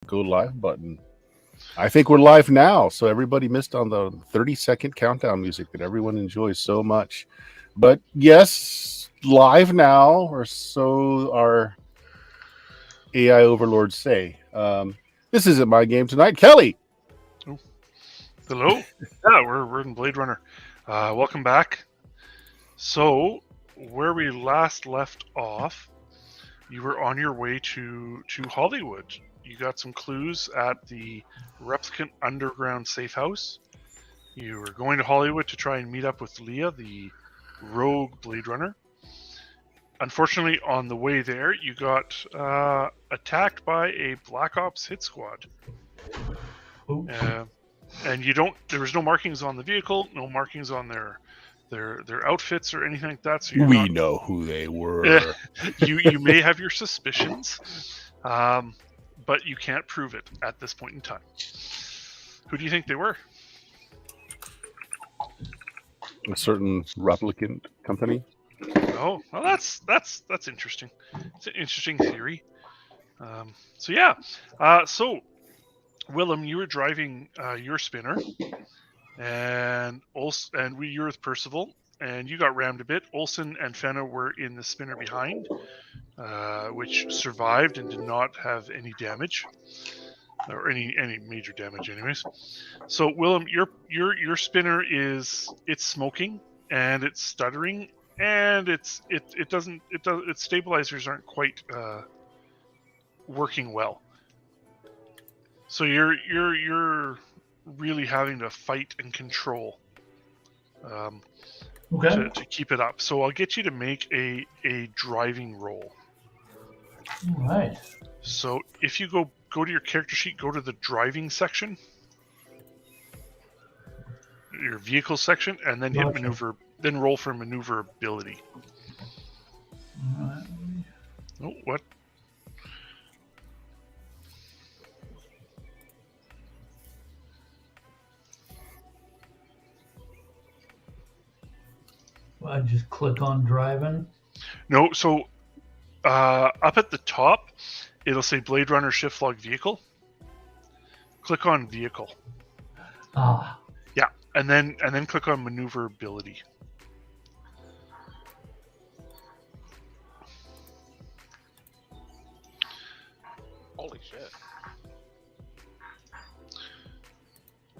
go live button. I think we're live now, so everybody missed on the 30-second countdown music that everyone enjoys so much. But yes, live now, or so our AI overlords say. This isn't my game tonight. Kelly! Oh, hello. Yeah, we're in Blade Runner. Welcome back. So, where we last left off, you were on your way to Hollywood. You got some clues at the Replicant Underground Safe House. You were going to Hollywood to try and meet up with Leah, the rogue Blade Runner. Unfortunately, on the way there, you got attacked by a Black Ops hit squad. And you don't. There was no markings on the vehicle, no markings on their outfits or anything like that. So We know who they were. you may have your suspicions, but you can't prove it at this point in time. Who do you think they were? A certain replicant company. Oh, well, that's interesting. It's an interesting theory. So yeah, so Willem, you were driving your spinner, and you were with Percival, and you got rammed a bit. Olsen and Fenna were in the spinner behind, which survived and did not have any damage, or any major damage, anyways. So Willem, your spinner it's smoking and it's stuttering, and its stabilizers aren't quite working well. So you're really having to fight and control to keep it up. So I'll get you to make a driving roll. All right. So if you go to your character sheet, go to the driving section, your vehicle section, and then hit maneuver. Then roll for maneuverability. All right. Oh, what? Well, I just click on driving. No, so up at the top, it'll say Blade Runner shift log vehicle. Click on vehicle. Ah. Yeah, and then click on maneuverability. Holy shit.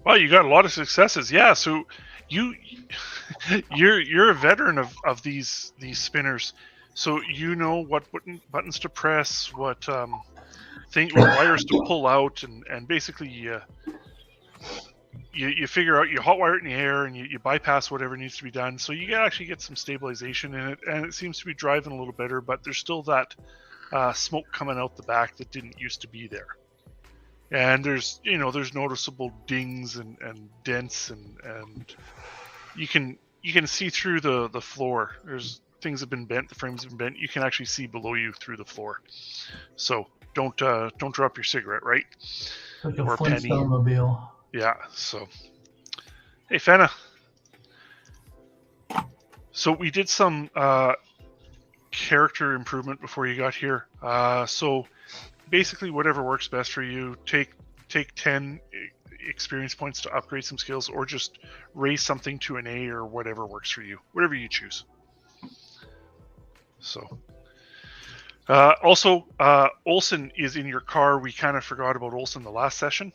Wow, you got a lot of successes. Yeah, so you're a veteran of these spinners, so you know what buttons to press, what wires to pull out, and basically you figure out, you hotwire it in the air, and you bypass whatever needs to be done. So you actually get some stabilization in it, and it seems to be driving a little better. But there's still that smoke coming out the back that didn't used to be there. And there's noticeable dings and dents, and you can see through the floor. There's things have been bent, the frames have been bent. You can actually see below you through the floor. So don't drop your cigarette, right? Like a or penny. Flintstone-mobile. Yeah. So hey, Fenna. So we did some character improvement before you got here. So basically, whatever works best for you. Take 10 experience points to upgrade some skills, or just raise something to an A, or whatever works for you. Whatever you choose. So. Also, Olsen is in your car. We kind of forgot about Olsen the last session.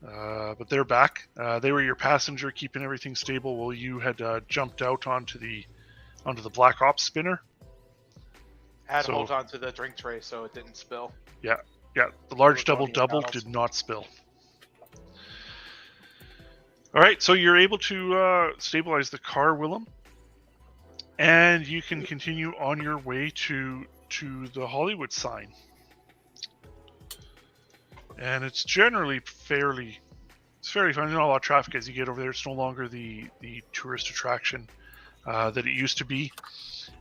But they're back. They were your passenger, keeping everything stable while you had jumped out onto the Black Ops spinner. I had to hold on to the drink tray so it didn't spill. Yeah. The large double did not spill. All right, so you're able to stabilize the car, Willem, and you can continue on your way to the Hollywood sign. And it's generally fairly fun. There's not a lot of traffic as you get over there. It's no longer the tourist attraction that it used to be.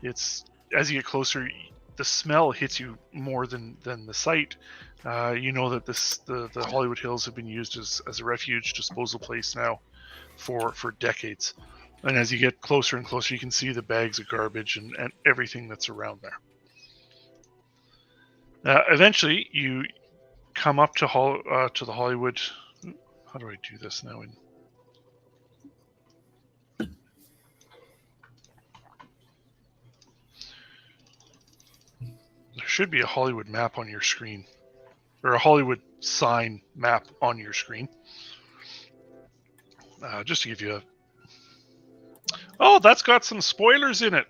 It's, as you get closer, the smell hits you more than the sight. You know that the Hollywood Hills have been used as a refuge disposal place now for decades. And as you get closer and closer, you can see the bags of garbage and everything that's around there. Eventually, you come up to the Hollywood. How do I do this now? There should be a Hollywood map on your screen, or a Hollywood sign map on your screen. Just to give you a... Oh, that's got some spoilers in it.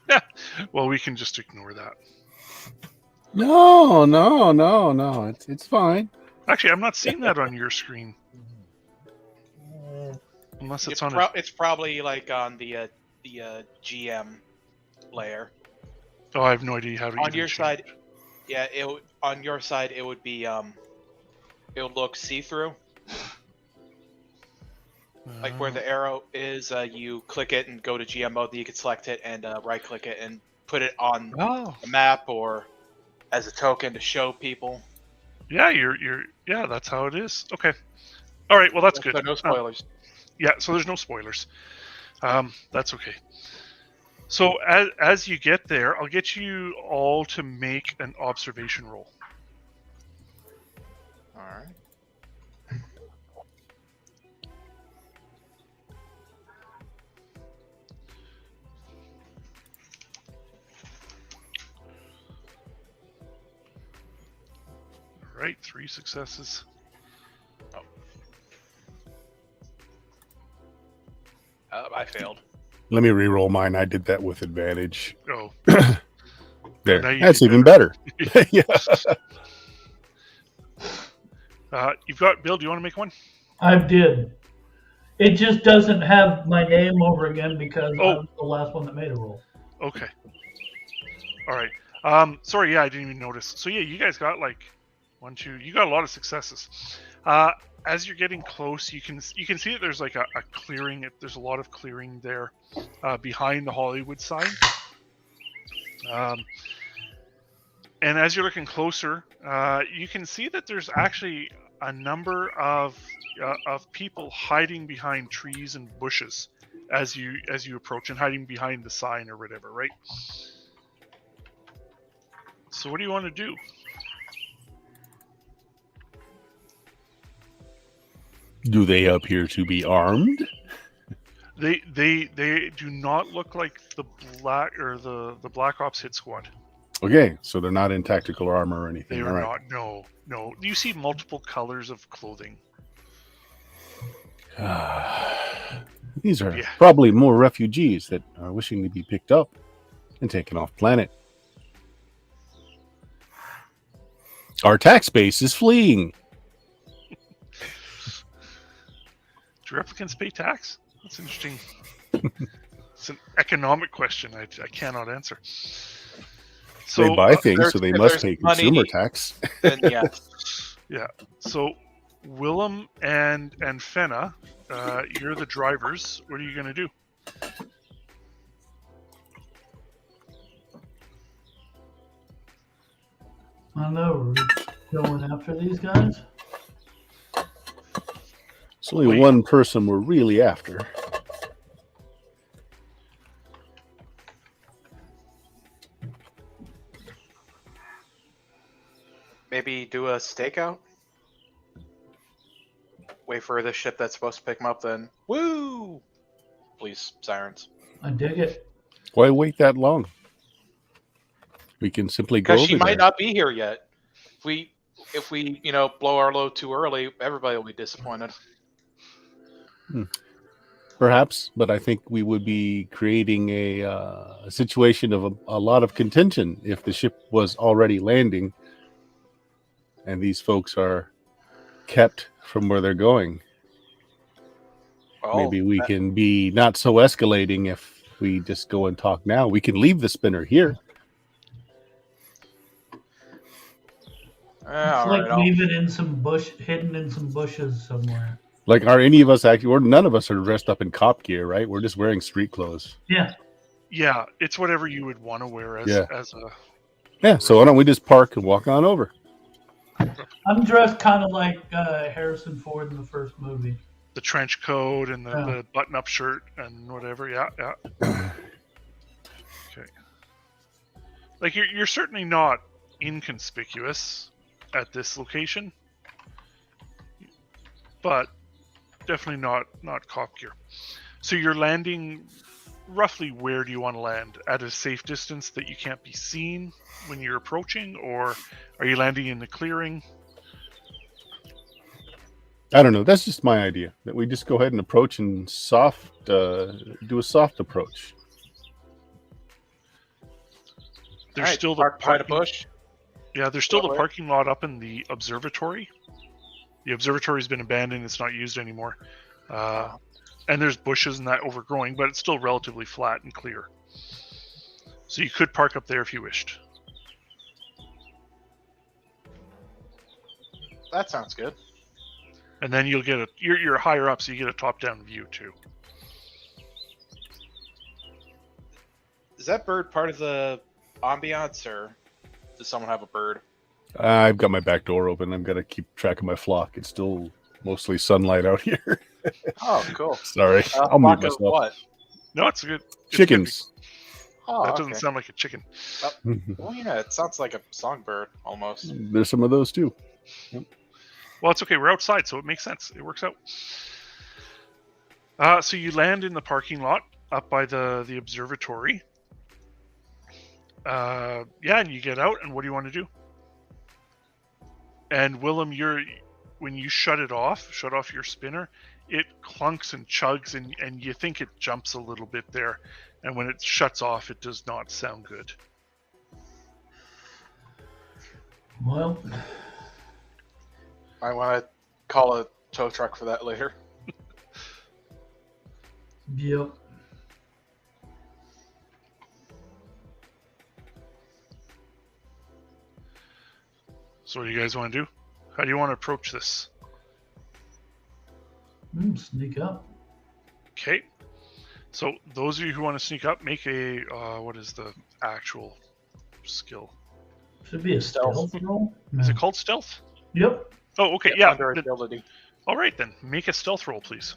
Yeah. Well, we can just ignore that. No. It's fine. Actually, I'm not seeing that on your screen. Unless it's on It's probably like on the GM layer. Oh, I have no idea how to. On your side, yeah. On your side, it would be it would look see-through. Like where the arrow is, you click it and go to GM mode. Then you can select it and right-click it and put it on the map or as a token to show people. Yeah, yeah, that's how it is. Okay. All right. Well, that's good. So no spoilers. Yeah. So there's no spoilers. That's okay. So as you get there, I'll get you all to make an observation roll. All right. All right, 3 successes. I failed. Let me re-roll mine. I did that with advantage. Oh. There. Now you That's did even better. Yeah. You've got Bill. Do you want to make one? I did. It just doesn't have my name over again because I was the last one that made a roll. Okay. All right. Sorry. Yeah, I didn't even notice. So yeah, you guys got like 1, 2. You got a lot of successes. As you're getting close, you can see that there's like a clearing. There's a lot of clearing there behind the Hollywood sign. And as you're looking closer, you can see that there's actually a number of people hiding behind trees and bushes as you approach, and hiding behind the sign or whatever, right? So what do you want to do? Do they appear to be armed? They do not look like the Black Ops hit squad. Okay, so they're not in tactical armor or anything. They All are right. not. No. You see multiple colors of clothing. These are probably more refugees that are wishing to be picked up and taken off planet. Our tax base is fleeing. Do replicants pay tax? That's interesting. It's an economic question I cannot answer. So, they buy things, so they must pay consumer money, tax. Then yeah. Yeah. So Willem and Fenna, you're the drivers. What are you going to do? I don't know. We're going after these guys. It's only one person we're really after. Maybe do a stakeout. Wait for the ship that's supposed to pick them up. Then woo! Please, sirens. I dig it. Why wait that long? We can simply go Because over she might there. not be here yet. If we blow our load too early, everybody will be disappointed. Perhaps, but I think we would be creating a situation of a lot of contention if the ship was already landing and these folks are kept from where they're going. Maybe we can be not so escalating if we just go and talk now. We can leave the spinner here. Leave it in some hidden in some bushes somewhere. Like, are any of us actually, or none of us are dressed up in cop gear, right? We're just wearing street clothes. Yeah. Yeah, it's whatever you would want to wear as a... Yeah, so why don't we just park and walk on over? I'm dressed kind of like Harrison Ford in the first movie. The trench coat and the button-up shirt and whatever. Yeah. Okay. Like, you're certainly not inconspicuous. at this location, but definitely not cop gear. So you're landing roughly where do you want to land? At a safe distance that you can't be seen when you're approaching, or are you landing in the clearing? I don't know. That's just my idea. That we just go ahead and approach and do a soft approach. There's still the park by the parking. bush. Yeah, there's still the Where? parking lot up in the observatory. The observatory's been abandoned; it's not used anymore. And there's bushes and that overgrowing, but it's still relatively flat and clear. So you could park up there if you wished. That sounds good. And then you'll get you're higher up, so you get a top-down view too. Is that bird part of the ambiance, or does someone have a bird? I've got my back door open. I've got to keep track of my flock. It's still mostly sunlight out here. Oh, cool. Sorry, I'll mute Flock of myself. what? No, it's good. It's Chickens. Oh, that okay. doesn't sound like a chicken. Well, yeah, it sounds like a songbird almost. There's some of those too. Well, it's okay. We're outside, so it makes sense. It works out. So you land in the parking lot up by the observatory. Yeah, and you get out, and what do you want to do? And Willem, when you shut off your spinner, it clunks and chugs, and you think it jumps a little bit there. And when it shuts off, it does not sound good. Well, I want to call a tow truck for that later. yep. So what do you guys want to do? How do you want to approach this? Sneak up. Okay. So those of you who want to sneak up, make a what is the actual skill? Should be a stealth roll. Is it called stealth? Yep. Oh, okay, yeah. Under agility. All right then, make a stealth roll, please.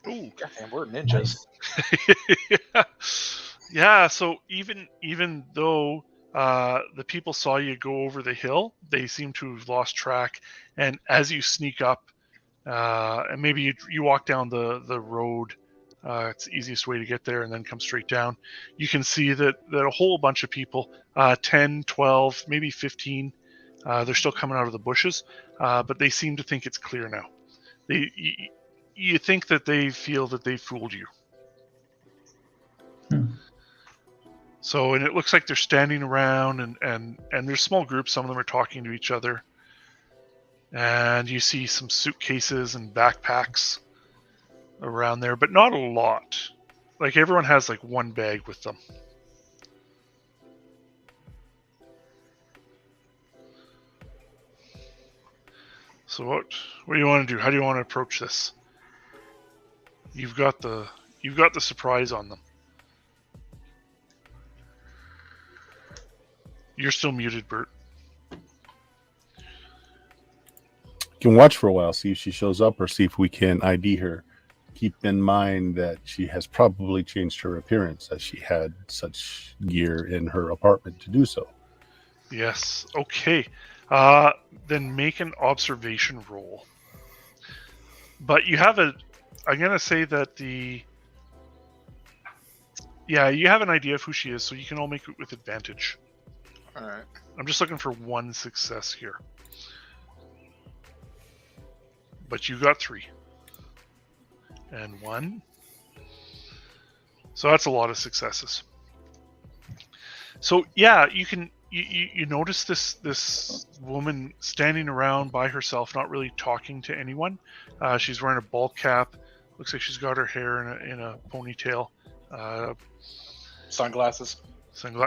Ooh. Goddamn, we're ninjas. Yeah. So even though the people saw you go over the hill, they seem to have lost track. And as you sneak up, and maybe you walk down the road, it's the easiest way to get there, and then come straight down. You can see that a whole bunch of people, 10, 12, maybe 15, they're still coming out of the bushes, but they seem to think it's clear now. You think that they feel that they fooled you. So, and it looks like they're standing around, and there's small groups. Some of them are talking to each other. And you see some suitcases and backpacks around there, but not a lot. Like, everyone has like one bag with them. So what do you want to do? How do you want to approach this? You've got the surprise on them. You're still muted, Bert. Can watch for a while, see if she shows up, or see if we can ID her. Keep in mind that she has probably changed her appearance, as she had such gear in her apartment to do so. Yes. Okay. Then make an observation roll. But you have I'm gonna say that you have an idea of who she is, so you can all make it with advantage. All right. I'm just looking for one success here. But you got 3. And 1. So that's a lot of successes. So yeah, you notice this woman standing around by herself, not really talking to anyone. She's wearing a ball cap. Looks like she's got her hair in a ponytail. Sunglasses.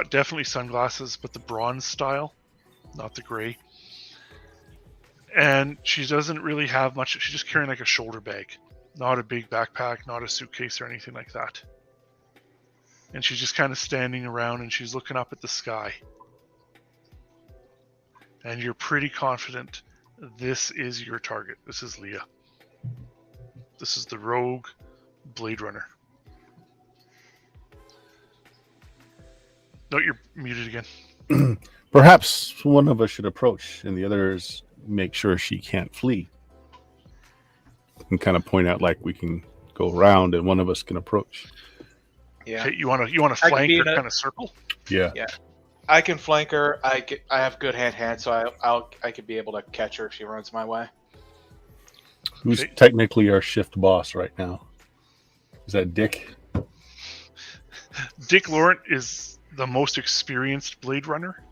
Definitely sunglasses, but the bronze style, not the gray. And she doesn't really have much. She's just carrying like a shoulder bag, not a big backpack, not a suitcase or anything like that. And she's just kind of standing around, and she's looking up at the sky. and you're pretty confident this is your target. This is Leah. This is the rogue Bladerunner. No, you're muted again. Perhaps one of us should approach, and the others make sure she can't flee. And kind of point out like we can go around, and one of us can approach. Yeah. Okay, you want to I can flank be or in a- kind of circle? Yeah. I can flank her. I have good hand, so I could be able to catch her if she runs my way. Who's Okay. technically our shift boss right now? Is that Dick? Dick Laurent is the most experienced Blade Runner.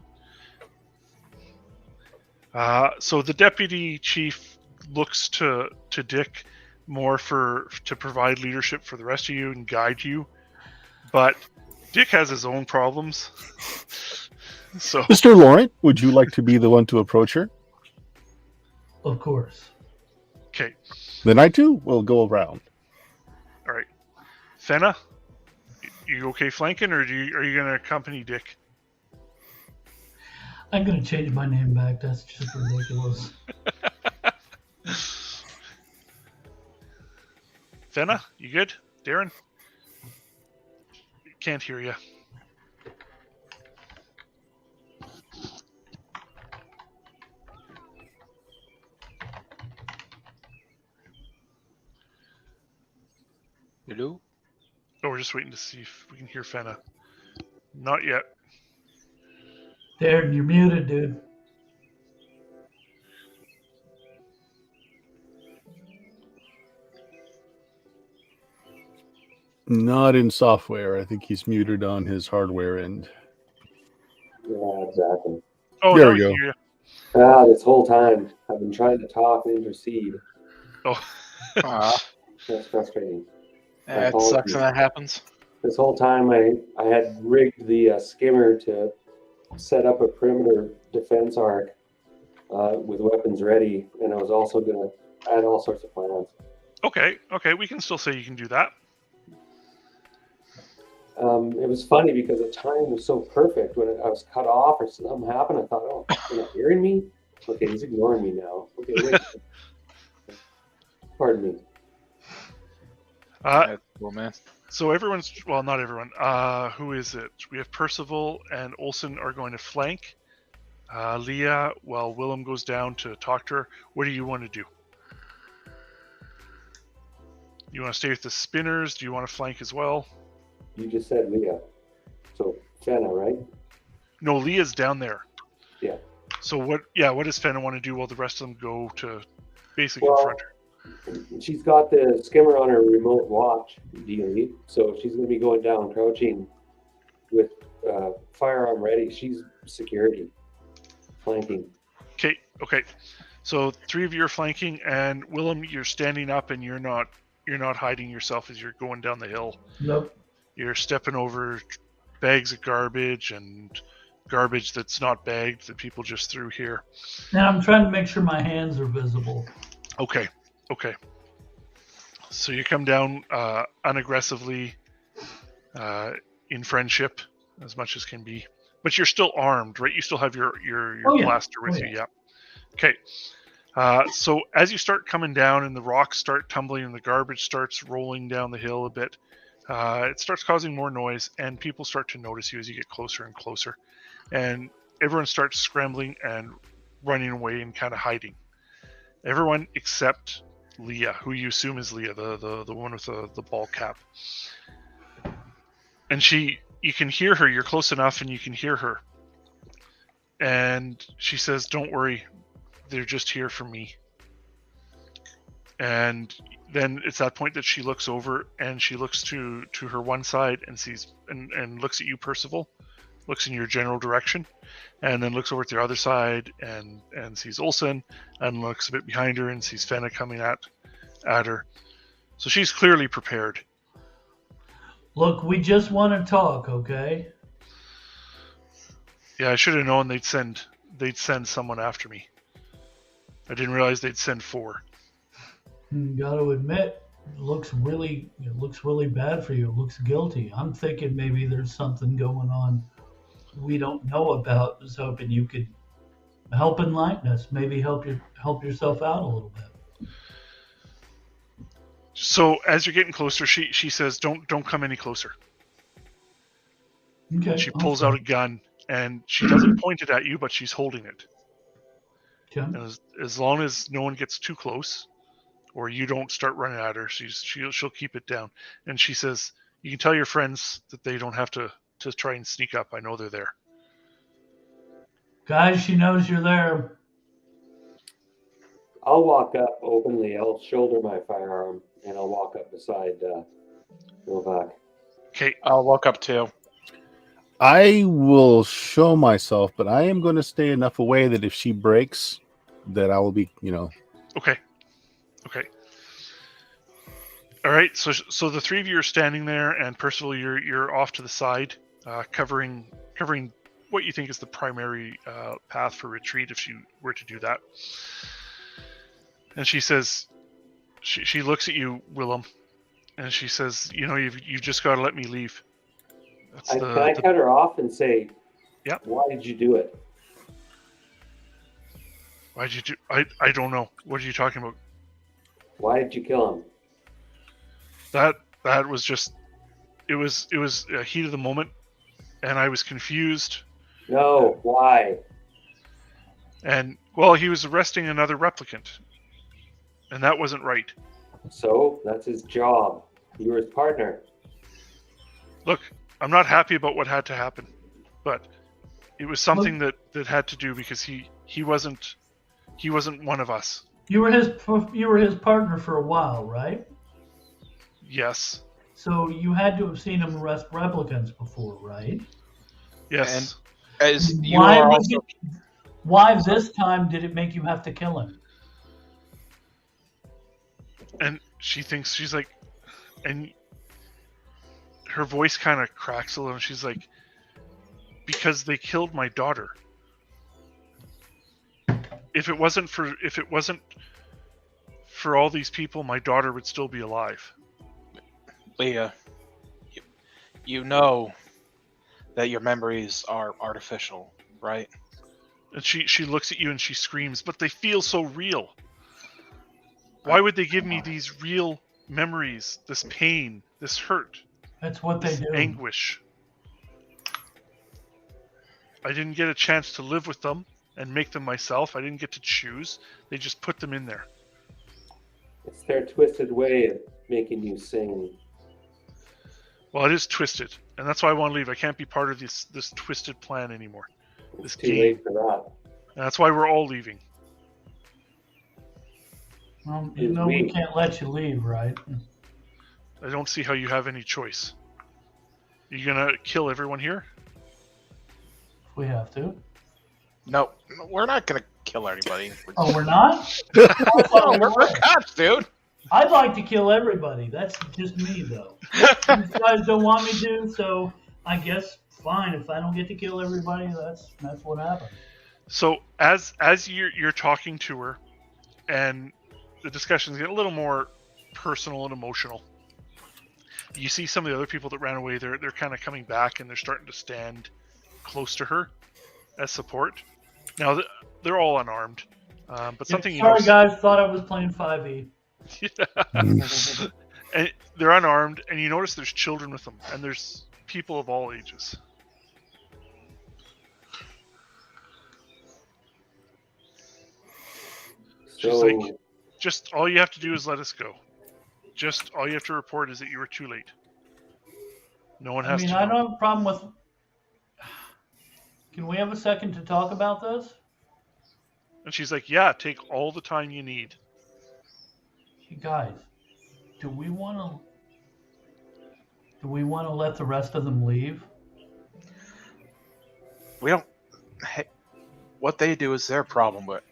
So the deputy chief looks to Dick more to provide leadership for the rest of you and guide you, but Dick has his own problems. So, Mr. Laurent, would you like to be the one to approach her? Of course. okay, Then I too will go around. all right, Fenna, you okay flanking, or are you going to accompany Dick? I'm gonna change my name back. That's just ridiculous. Fenna, you good? Darren, can't hear you. Hello? Oh, we're just waiting to see if we can hear Fenna. Not yet. Darren, you're muted, dude. Not in software. I think he's muted on his hardware end. Yeah, exactly. Oh, There now we we go. can hear you. This whole time I've been trying to talk and intercede. Oh, That's frustrating. It sucks when that happens. This whole time I had rigged the skimmer to set up a perimeter defense arc with weapons ready, and I was also going to add all sorts of plans. okay. We can still say you can do that. It was funny because the time was so perfect. When I was cut off or something happened, I thought, oh, you're not hearing me? Okay, he's ignoring me now. Okay, wait. Pardon me. Uh, Cool, man. So everyone's, well, not everyone. Who is it? We have Percival and Olsen are going to flank Leah while Willem goes down to talk to her. What do you want to do? You want to stay with the spinners? Do you want to flank as well? You just said Leah. So, Fenna, right? No, Leah's down there. Yeah. So what does Fenna want to do while the rest of them go to basically Well, confront her? She's got the skimmer on her remote watch, ideally, so she's going to be going down, crouching with firearm ready. She's security, flanking. Okay. So 3 of you are flanking, and Willem, you're standing up, and you're not hiding yourself as you're going down the hill. Nope. You're stepping over bags of garbage and garbage that's not bagged that people just threw here. Now I'm trying to make sure my hands are visible. Okay. So you come down unaggressively, in friendship, as much as can be. But you're still armed, right? You still have your Oh, yeah. blaster with Oh, you, yeah. Okay. So as you start coming down and the rocks start tumbling and the garbage starts rolling down the hill a bit, it starts causing more noise, and people start to notice you as you get closer and closer. And everyone starts scrambling and running away and kind of hiding. Everyone except Leah, who you assume is Leah, the one with the ball cap. And you can hear her, you're close enough and you can hear her. And she says, "Don't worry, they're just here for me." And then it's that point that she looks over and she looks to her one side and sees and looks at you, Percival, looks in your general direction, and then looks over at the other side and sees Olsen, and looks a bit behind her and sees Fenna coming at her. So she's clearly prepared. Look, we just want to talk, okay? Yeah, I should have known they'd send someone after me. I didn't realize they'd send 4. Got to admit, it looks really bad for you. It looks guilty. I'm thinking maybe there's something going on we don't know about. I was hoping you could help enlighten us. Maybe help yourself out a little bit. So as you're getting closer, she says, "Don't come any closer." Okay. She pulls out a gun, and she doesn't point it at you, but she's holding it. Okay. And as long as no one gets too close, or you don't start running at her, she'll keep it down. And she says, "You can tell your friends that they don't have to try and sneak up. I know they're there." Guys, she knows you're there. I'll walk up openly. I'll shoulder my firearm, and I'll walk up beside Novak. Okay. I'll walk up too. I will show myself, but I am going to stay enough away that if she breaks, that I will be, Okay. All right. So the three of you are standing there, and Percival, you're off to the side, covering what you think is the primary path for retreat if you were to do that. And she says, she looks at you, Willem, and she says, you've just got to let me leave. Can I cut her off and say, Yep. Why did you do it? Why'd you do? I don't know. What are you talking about? Why did you kill him? That was just. It was a heat of the moment, and I was confused. No, why? And well, he was arresting another replicant, and that wasn't right. So that's his job. You were his partner. Look, I'm not happy about what had to happen, but it was something that had to do because he wasn't one of us. You were his partner for a while, right? Yes. So you had to have seen him arrest replicants before, right? Yes. And as you are also... Why this time did it make you have to kill him? And she thinks, she's like, and her voice kind of cracks a little. She's like, because they killed my daughter. If it wasn't for all these people, my daughter would still be alive. Leah, you know that your memories are artificial, right? And she looks at you and she screams, but they feel so real. Why would they give me these real memories, this pain, this hurt? That's what they do. Anguish. I didn't get a chance to live with them and make them myself. I didn't get to choose. They just put them in there. It's their twisted way of making you sing. Well, it is twisted, and that's why I want to leave. I can't be part of this twisted plan anymore. It's too late for that. And that's why we're all leaving. Well, we can't let you leave, right? I don't see how you have any choice. You gonna kill everyone here? We have to. No, we're not gonna kill anybody. Oh, we're not? We're cops, dude. I'd like to kill everybody. That's just me, though. You guys don't want me to, so I guess fine. If I don't get to kill everybody, that's what happens. So as you're talking to her, and the discussions get a little more personal and emotional, you see some of the other people that ran away. They're kind of coming back, and they're starting to stand close to her as support. Now they're all unarmed, but something. Sorry, guys. Thought I was playing 5e. And they're unarmed, and you notice there's children with them, and there's people of all ages. She's like, just all you have to do is let us go. Just all you have to report is that you were too late. No one has to know. I don't have a problem with... Can we have a second to talk about this? And she's like, yeah, take all the time you need. You guys, do we want to let the rest of them leave? We don't... Hey, what they do is their problem, but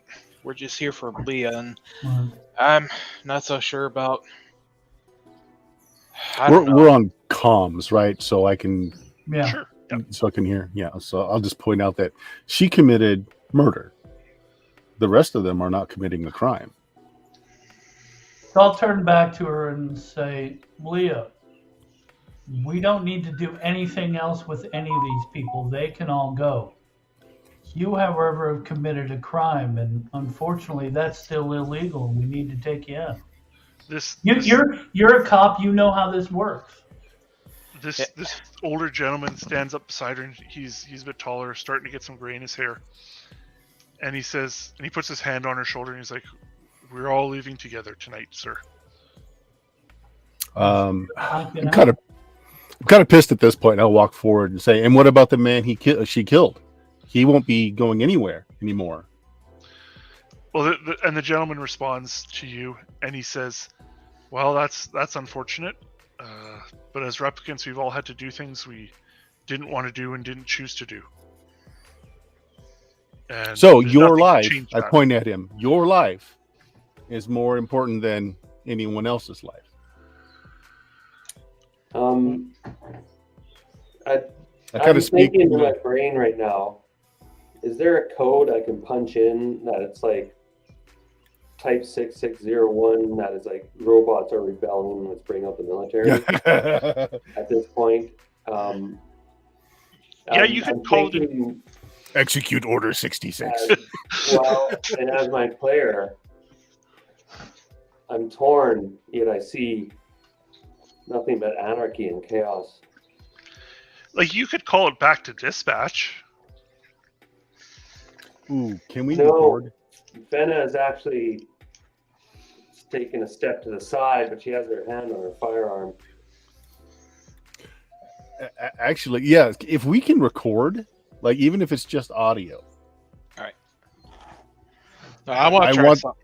we're just here for Leah, and I'm not so sure about... We're on comms, right? So I can... Yeah. Sure. Yep. So I can hear. Yeah. So I'll just point out that she committed murder. The rest of them are not committing a crime. So I'll turn back to her and say, Leah, we don't need to do anything else with any of these people. They can all go. You, however, have committed a crime, and unfortunately, that's still illegal. We need to take you in. This You're a cop. You know how this works. this older gentleman stands up beside her, and he's a bit taller, starting to get some gray in his hair. And he says, and he puts his hand on her shoulder, and he's like, "We're all leaving together tonight, sir." I'm kind of pissed at this point. I'll walk forward and say, "And what about the man she killed? He won't be going anywhere anymore." Well, the gentleman responds to you, and he says, "Well, that's unfortunate, but as replicants, we've all had to do things we didn't want to do and didn't choose to do." And so there's your nothing to life, change I that. point at him, your life is more important than anyone else's life. I'm kind of speak. thinking in my brain right now. Is there a code I can punch in that it's like type 6601 that is like robots are rebelling, let's bring up the military at this point? Yeah, you could call it Execute Order 66. Well, and as my player, I'm torn, yet I see nothing but anarchy and chaos. like you could call it back to dispatch. Ooh, can we No. record? Fenna is actually taking a step to the side, but she has her hand on her firearm. Actually, yeah. If we can record, like even if it's just audio. I want to I try want- something.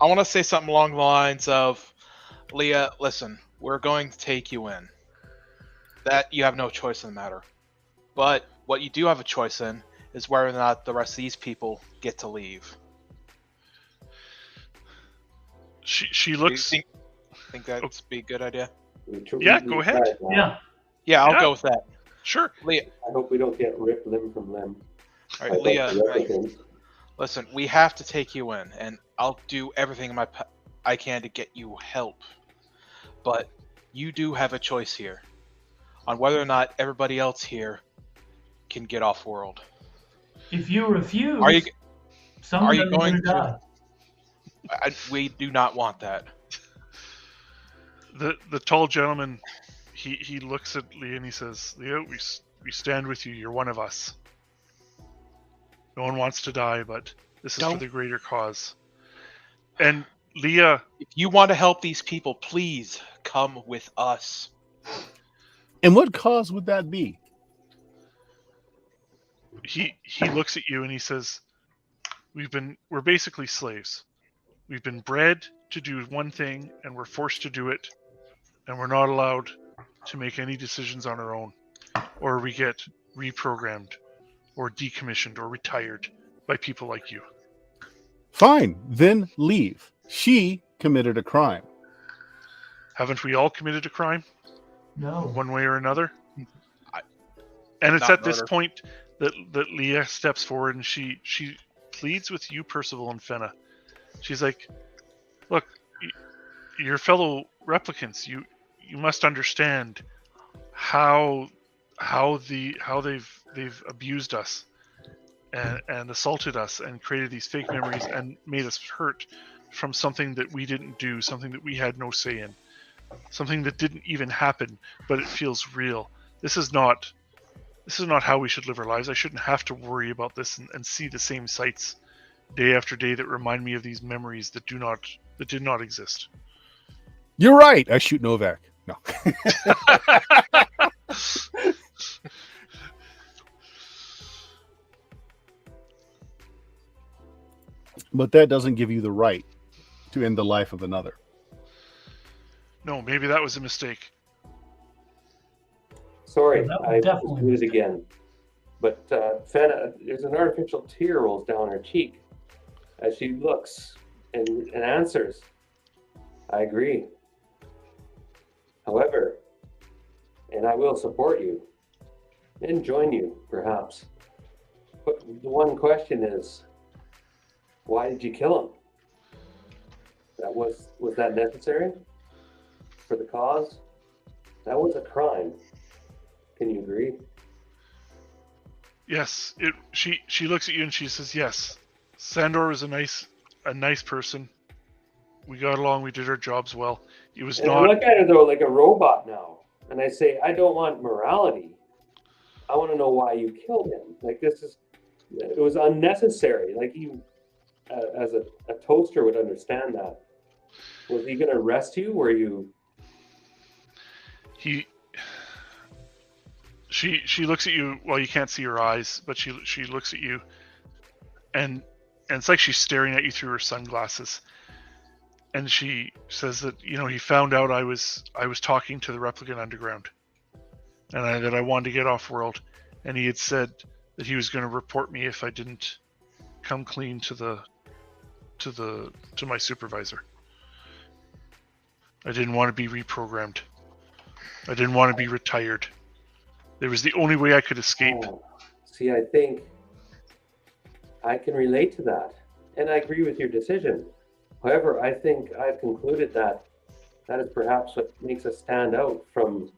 I want to say something along the lines of, Leah, listen, we're going to take you in. That you have no choice in the matter. But what you do have a choice in is whether or not the rest of these people get to leave. She Do you looks. think that'd be a good idea? Yeah, go ahead. Yeah. Yeah, I'll Yeah. go with that. Sure. Leah, I hope we don't get ripped limb from limb. all right, Leah, like, Replicants. listen, we have to take you in, and I'll do everything I can to get you help. But you do have a choice here on whether or not everybody else here can get off world. If you refuse, Are you? some of are you them are going gonna to- die. We do not want that. The tall gentleman, he looks at Leah and he says, "Leah, we stand with you. You're one of us. No one wants to die, but this is for Don't- the greater cause." And Leah, If you want to help these people, please come with us. And what cause would that be? he looks at you and he says, we're basically slaves. We've been bred to do one thing and we're forced to do it, and we're not allowed to make any decisions on our own, or we get reprogrammed or decommissioned or retired by people like you. Fine, then leave. She committed a crime. Haven't we all committed a crime, No. one way or another? I- And it's Not at this murder. point that Leah steps forward and she pleads with you, Percival and Fenna. She's like, "Look, your fellow replicants, you must understand how they've abused us and assaulted us and created these fake memories and made us hurt from something that we didn't do, something that we had no say in, something that didn't even happen, but it feels real. This is not how we should live our lives. I shouldn't have to worry about this and see the same sights day after day that remind me of these memories that did not exist." You're right. I shoot Novak. No. But that doesn't give you the right to end the life of another. No, maybe that was a mistake. Sorry, That was I definitely do it again. But Fenna, there's an artificial tear rolls down her cheek as she looks and answers. I agree. However, and I will support you and join you, perhaps. But the one question is, why did you kill him? Was that necessary for the cause? That was a crime. Can you agree? Yes. She looks at you and she says, "Yes, Sandor was a nice person. We got along. We did our jobs well. It was And I not." look at her though like a robot now, and I say, I don't want morality. I want to know why you killed him. Like it was unnecessary. Like you, as a toaster would understand that. Was he going to arrest you? Were you? She looks at you. Well, you can't see her eyes, but she looks at you, and it's like she's staring at you through her sunglasses. And she says that he found out I was talking to the replicant underground, and that I wanted to get off world, and he had said that he was going to report me if I didn't come clean to my supervisor. I didn't want to be reprogrammed. I didn't want to be retired. It was the only way I could escape. Oh, see, I think I can relate to that, and I agree with your decision. However, I think I've concluded that is perhaps what makes us stand out from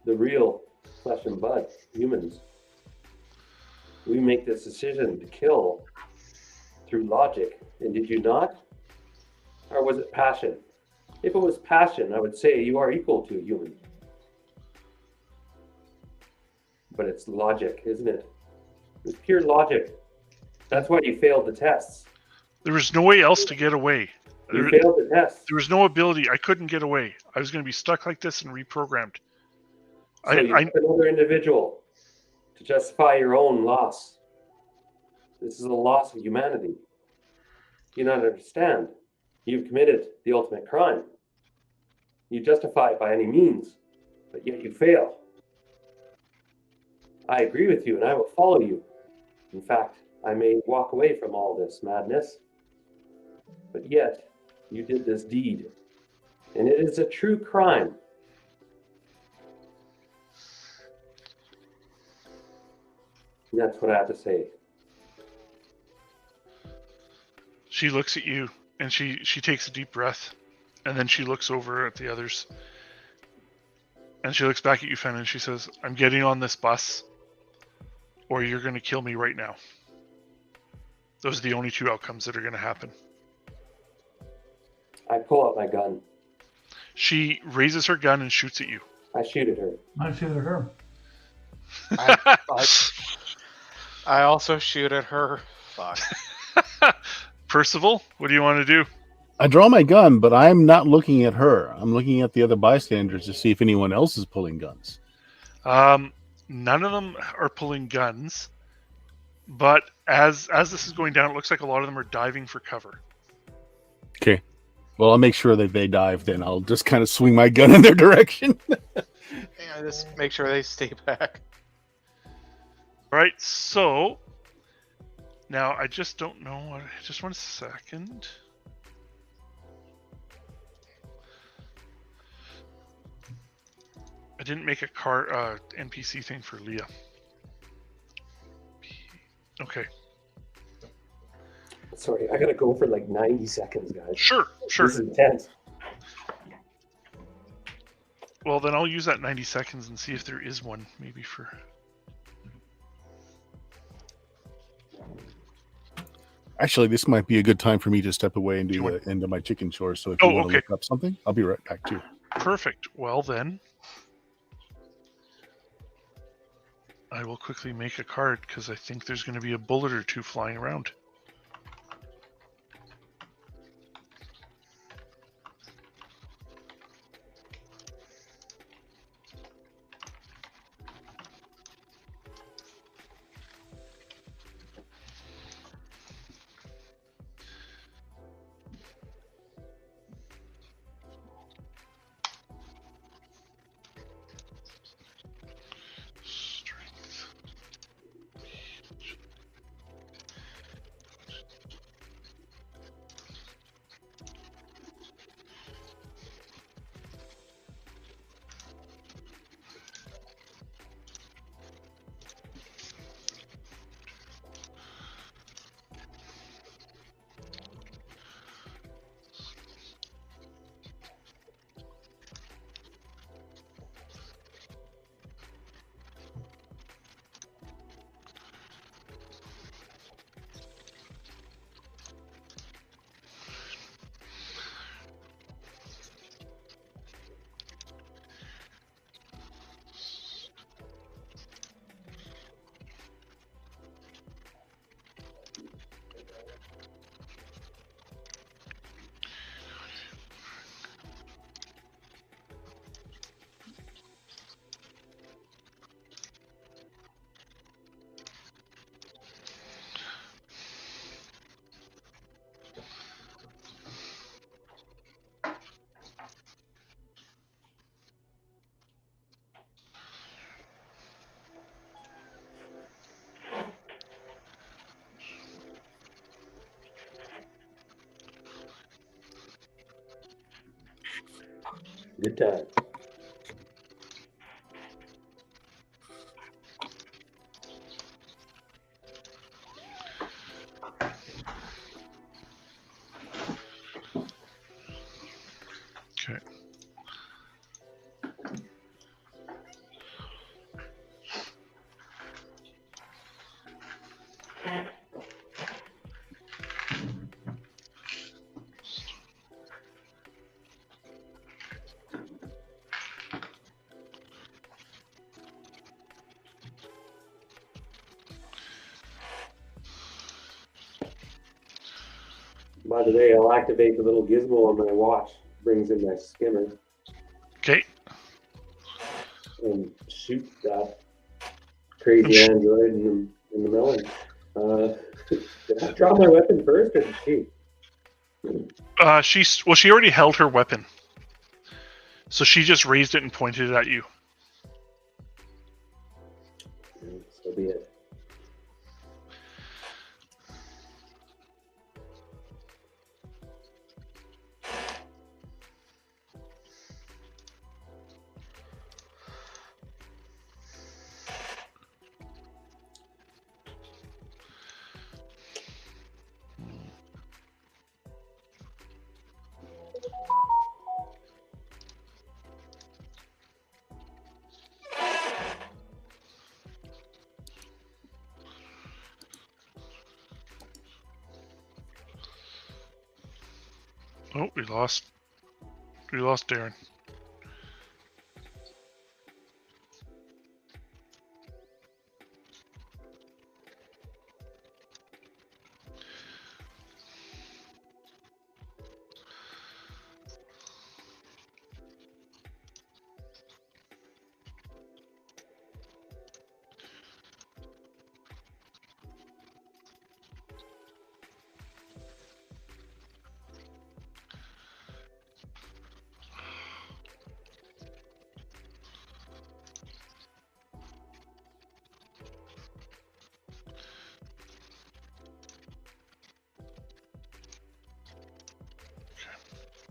the real flesh and blood humans. We make this decision to kill through logic, and did you not? Or was it passion? If it was passion, I would say you are equal to a human. But it's logic, isn't it? It's pure logic. That's why you failed the tests. There was no way else to get away. You failed the test. There was no ability. I couldn't get away. I was going to be stuck like this and reprogrammed. So you have another individual to justify your own loss. This is a loss of humanity. You don't understand. You've committed the ultimate crime. You justify it by any means, but yet you fail. I agree with you and I will follow you. In fact, I may walk away from all this madness, but yet you did this deed, and it is a true crime. And that's what I have to say. She looks at you and she takes a deep breath, and then she looks over at the others, and she looks back at you, Fen, and she says, "I'm getting on this bus, or you're going to kill me right now. Those are the only two outcomes that are going to happen." I pull out my gun. She raises her gun and shoots at you. I shoot at her. I shoot at her. I also shoot at her. Fuck. Percival, what do you want to do? I draw my gun, but I'm not looking at her. I'm looking at the other bystanders to see if anyone else is pulling guns. None of them are pulling guns, but as this is going down, it looks like a lot of them are diving for cover. Okay. Well, I'll make sure that they dive, then I'll just kind of swing my gun in their direction. Yeah, just make sure they stay back. All right, so now I just don't know. Just 1 second. I didn't make a NPC thing for Leah. Okay. Sorry, I gotta go for like 90 seconds, guys. Sure. This is intense. Well, then I'll use that 90 seconds and see if there is one, maybe for... Actually, this might be a good time for me to step away and do the end of my chicken chores. So if you want to look up something, I'll be right back too. Perfect. Well, then I will quickly make a card because I think there's going to be a bullet or two flying around. Good time. Okay. By the way, I'll activate the little gizmo on my watch. Brings in my skimmer Okay. and shoot that crazy android in the melon. Did I draw my weapon first or did she? She already held her weapon, so she just raised it and pointed it at you. So be it. Oh, we lost Darren.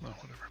No, whatever.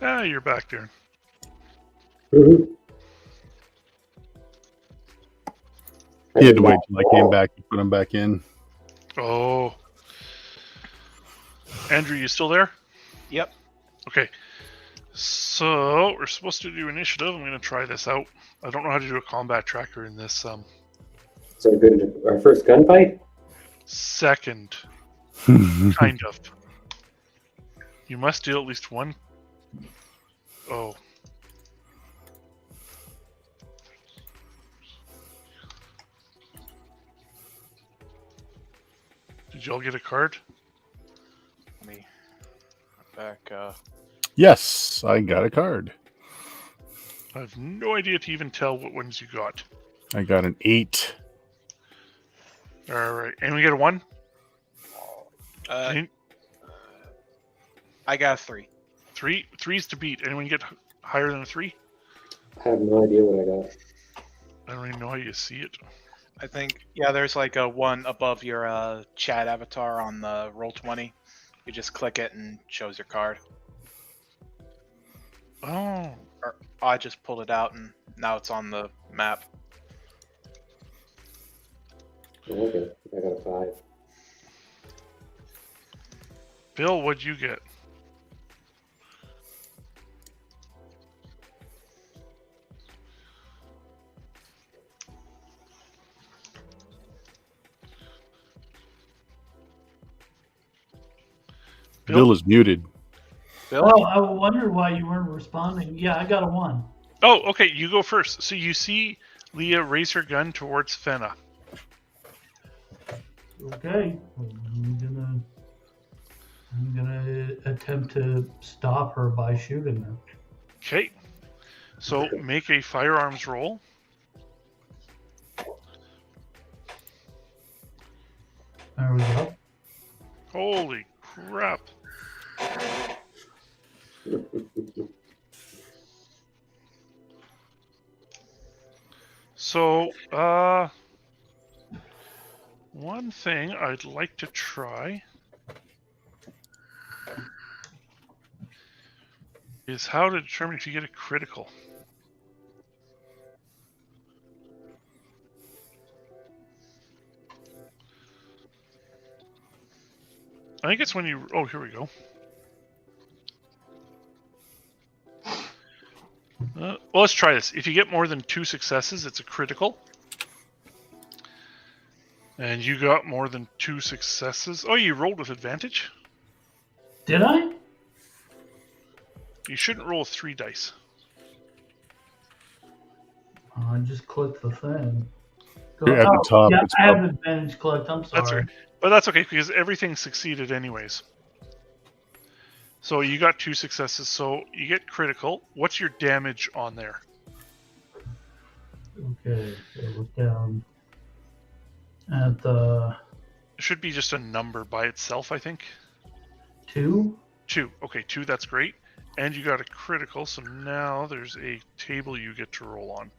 Ah, you're back, Darren. Mhm. He had to wait till I came back to put him back in. Oh. Andrew, you still there? Yep. Okay. So we're supposed to do initiative. I'm going to try this out. I don't know how to do a combat tracker in this So good. Our first gunfight. second, kind of. You must deal at least one. Oh. Did you all get a card? Let me back. Yes, I got a card. I have no idea to even tell what ones you got. I got an 8. All right, and we get a 1. I got a 3. 3's to beat. Anyone get higher than a 3? I have no idea what I got. I don't even know how you see it. I think, yeah, there's like a 1 above your chat avatar on the Roll20. You just click it and shows your card. Oh. Or I just pulled it out and now it's on the map. Oh, okay, I got a 5. Bill, what'd you get? Bill is muted. Bill? Oh, I wondered why you weren't responding. Yeah, I got a 1. Oh, okay, you go first. So you see Leah raise her gun towards Fenna. Okay, I'm gonna attempt to stop her by shooting her. Okay. So make a firearms roll. There we go. Holy crap. So, one thing I'd like to try is how to determine if you get a critical. I think it's when you... Oh, here we go. Well, let's try this. If you get more than 2 successes, it's a critical. And you got more than 2 successes. Oh, you rolled with advantage? Did I? You shouldn't roll 3 dice. I just clicked the thing. Here at the top, Yeah, it's I have up. advantage clicked. I'm sorry. That's right. But that's okay, because everything succeeded anyways. So you got 2 successes, so you get critical. What's your damage on there? Okay, so look down at the It should be just a number by itself, I think. 2. 2. Okay, 2, that's great. And you got a critical, so now there's a table you get to roll on.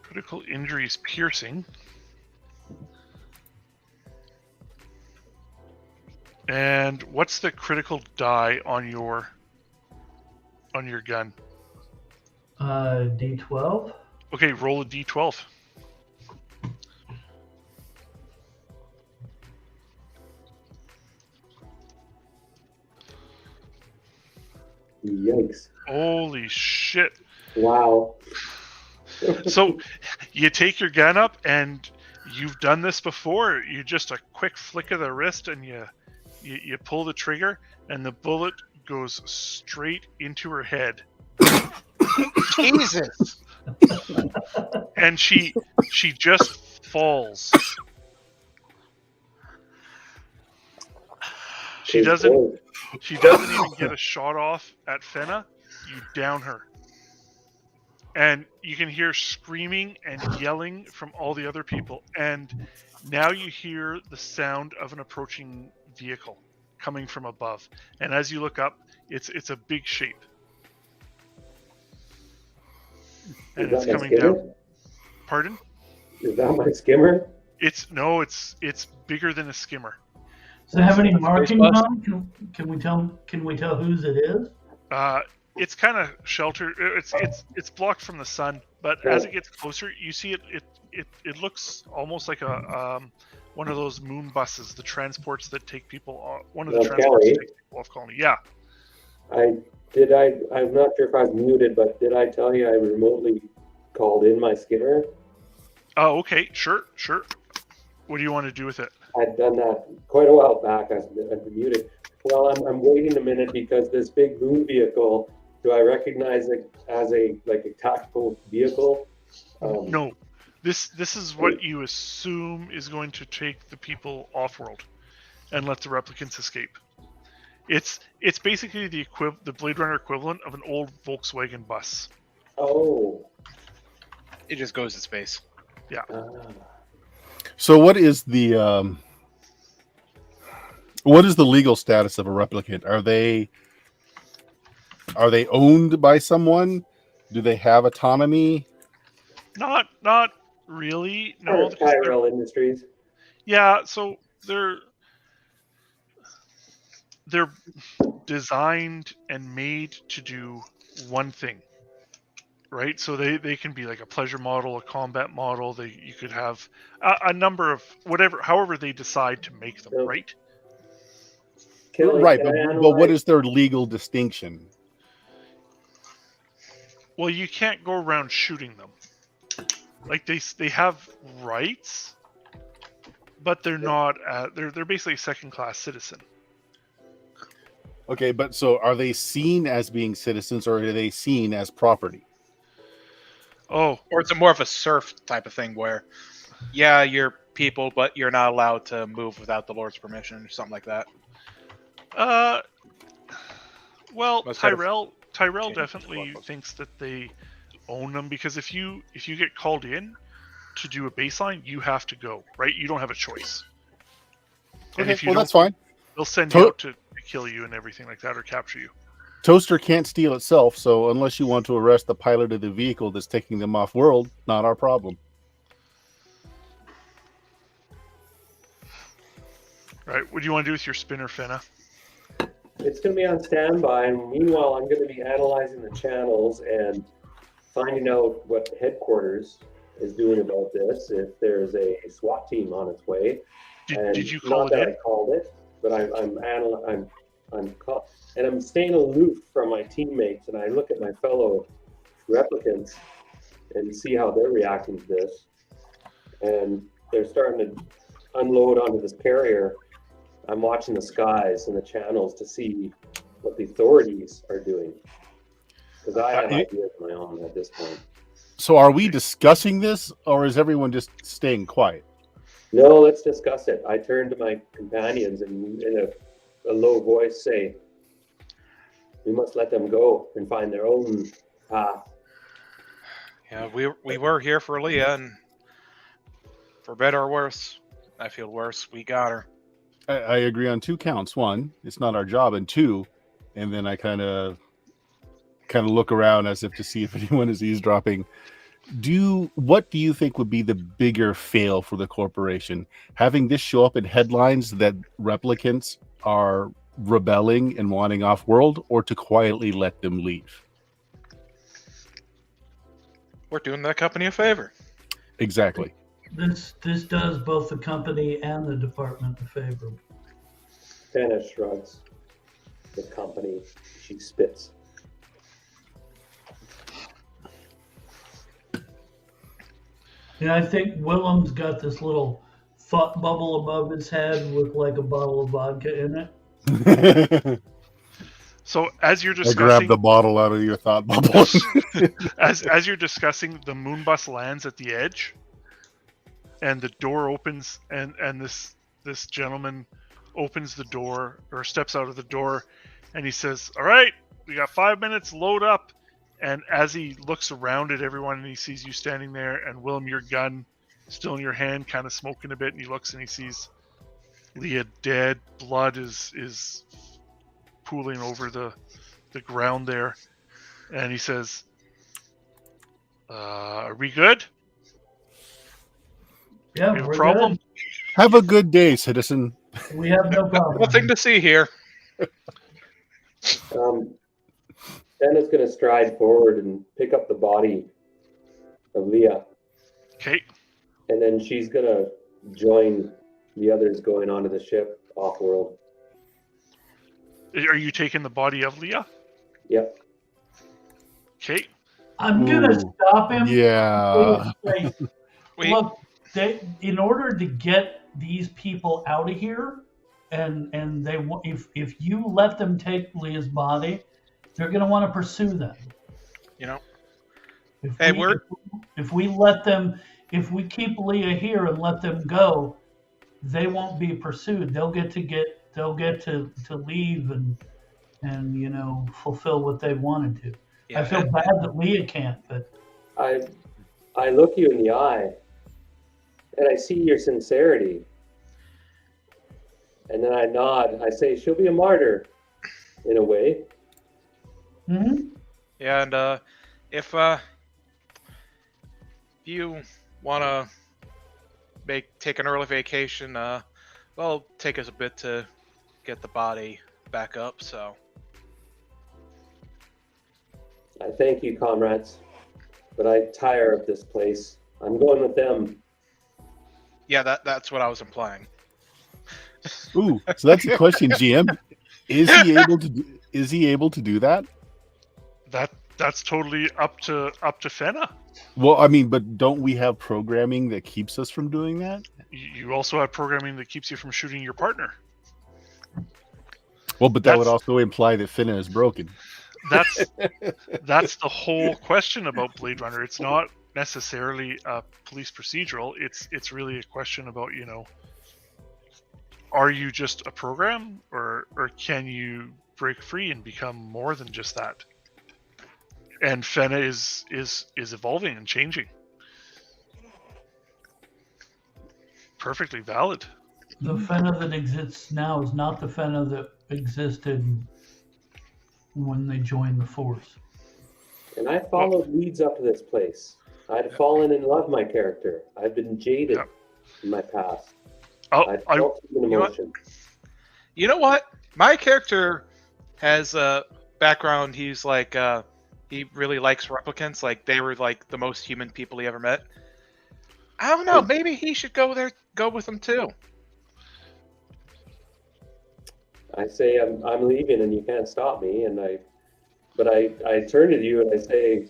Critical injuries piercing. And what's the critical die on your gun? D12. Okay, roll a d12. Yikes! Holy shit. Wow. So you take your gun up, and you've done this before. You just a quick flick of the wrist, and you pull the trigger, and the bullet goes straight into her head. Jesus! And she just falls. She doesn't even get a shot off at Fenna. You down her. And you can hear screaming and yelling from all the other people. And now you hear the sound of an approaching vehicle coming from above. And as you look up, it's a big shape. And it's coming down. Pardon? Is that my skimmer? It's bigger than a skimmer. So how many That's markings bus. on? Can we tell whose it is? it's kind of sheltered. It's blocked from the sun, but as it gets closer, you see it looks almost like a one of those moon buses, the transports that take people off. One of the transports that take people off colony. Yeah. I'm not sure if I was muted, but did I tell you I remotely called in my skimmer? Oh, okay. Sure. What do you want to do with it? I'd done that quite a while back. I've been muted. Well, I'm waiting a minute because this big moon vehicle, do I recognize it as a tactical vehicle? No. This is what you assume is going to take the people off-world and let the replicants escape. It's basically the Bladerunner equivalent of an old Volkswagen bus. Oh. It just goes to space. Yeah. So what is the legal status of a replicant? Are they owned by someone? Do they have autonomy? Not really. No. Tyrell Industries. Yeah, so they're designed and made to do one thing, right? So they can be like a pleasure model, a combat model. You could have a number of however they decide to make them, right? Right, but what is their legal distinction? Well, you can't go around shooting them. Like they have rights, but they're not. They're basically a second-class citizen. Okay, but so are they seen as being citizens, or are they seen as property? Oh, or it's more of a serf type of thing where, yeah, you're people, but you're not allowed to move without the Lord's permission or something like that. Well, Tyrell definitely thinks that they own them, because if you get called in to do a baseline, you have to go, right? You don't have a choice. And if you that's fine. They'll send you out to kill you and everything like that, or capture you. Toaster can't steal itself, so unless you want to arrest the pilot of the vehicle that's taking them off world, not our problem. Right. What do you want to do with your spinner, Fenna? It's going to be on standby, and meanwhile, I'm going to be analyzing the channels and finding out what headquarters is doing about this. If there's a SWAT team on its way, did you call it in? I called it, but I'm staying aloof from my teammates, and I look at my fellow replicants and see how they're reacting to this, and they're starting to unload onto this carrier. I'm watching the skies and the channels to see what the authorities are doing, because I have ideas of my own at this point. So are we discussing this, or is everyone just staying quiet? No, let's discuss it. I turn to my companions and in a low voice say, we must let them go and find their own path. Yeah, we were here for Leah, and for better or worse, I feel worse, we got her. I agree on two counts. One, it's not our job, and two, and then I kind of look around as if to see if anyone is eavesdropping. What do you think would be the bigger fail for the corporation? Having this show up in headlines that replicants are rebelling and wanting off-world, or to quietly let them leave? We're doing that company a favor. Exactly. This does both the company and the department a favor. Fenna shrugs. The company, she spits. Yeah, I think Willem's got this little thought bubble above his head with like a bottle of vodka in it. So as you're I discussing, grab the bottle out of your thought bubble. as you're discussing, the moon bus lands at the edge, and the door opens, and this gentleman opens the door, or steps out of the door, and he says, "All right, we got 5 minutes. Load up." And as he looks around at everyone and he sees you standing there, and Willem, your gun still in your hand, kind of smoking a bit, and he looks and he sees Leah dead. Blood is pooling over the ground there, and he says, "Are we good? Yeah, We have a we're problem?" good. Have a good day, citizen. We have no problem. Nothing to see here. Anna's going to stride forward and pick up the body of Leah, Okay. and then she's going to join the others going onto the ship off-world. Are you taking the body of Leah? Yep. Okay. I'm gonna Ooh. stop him. Yeah. Say, We, look, in order to get these people out of here, and if you let them take Leah's body, they're gonna want to pursue them. you know, If Hey, we, we're- if we let them, if we keep Leah here and let them go, they won't be pursued. They'll get to leave and fulfill what they wanted to. yeah, I feel bad that Leah can't, but I look you in the eye, and I see your sincerity. And then I nod. I say, she'll be a martyr, in a way. mhm. yeah, and if you want to take an early vacation, well, take us a bit to get the body back up. So I thank you, comrades, but I tire of this place. I'm going with them. yeah, that's what I was implying. Ooh, so that's a question, GM. Is he able to do that? That's totally up to Fenna. Well, I mean, but don't we have programming that keeps us from doing that? You also have programming that keeps you from shooting your partner. Well, but that would That's- also imply that Finna is broken. That's the whole question about Blade Runner. It's not necessarily a police procedural. It's really a question about, are you just a program, or can you break free and become more than just that? And Fenna is evolving and changing. Perfectly valid. The Fenna that exists now is not the Fenna that existed when they joined the Force. And I followed leads up to this place. I'd fallen in love with my character. I've been jaded in my past. I felt human you know what? emotion. You know what? My character has a background. He's like, he really likes replicants. Like, they were like the most human people he ever met. I don't know. Maybe he should go with them too. I say I'm leaving and you can't stop me. But I turn to you and I say,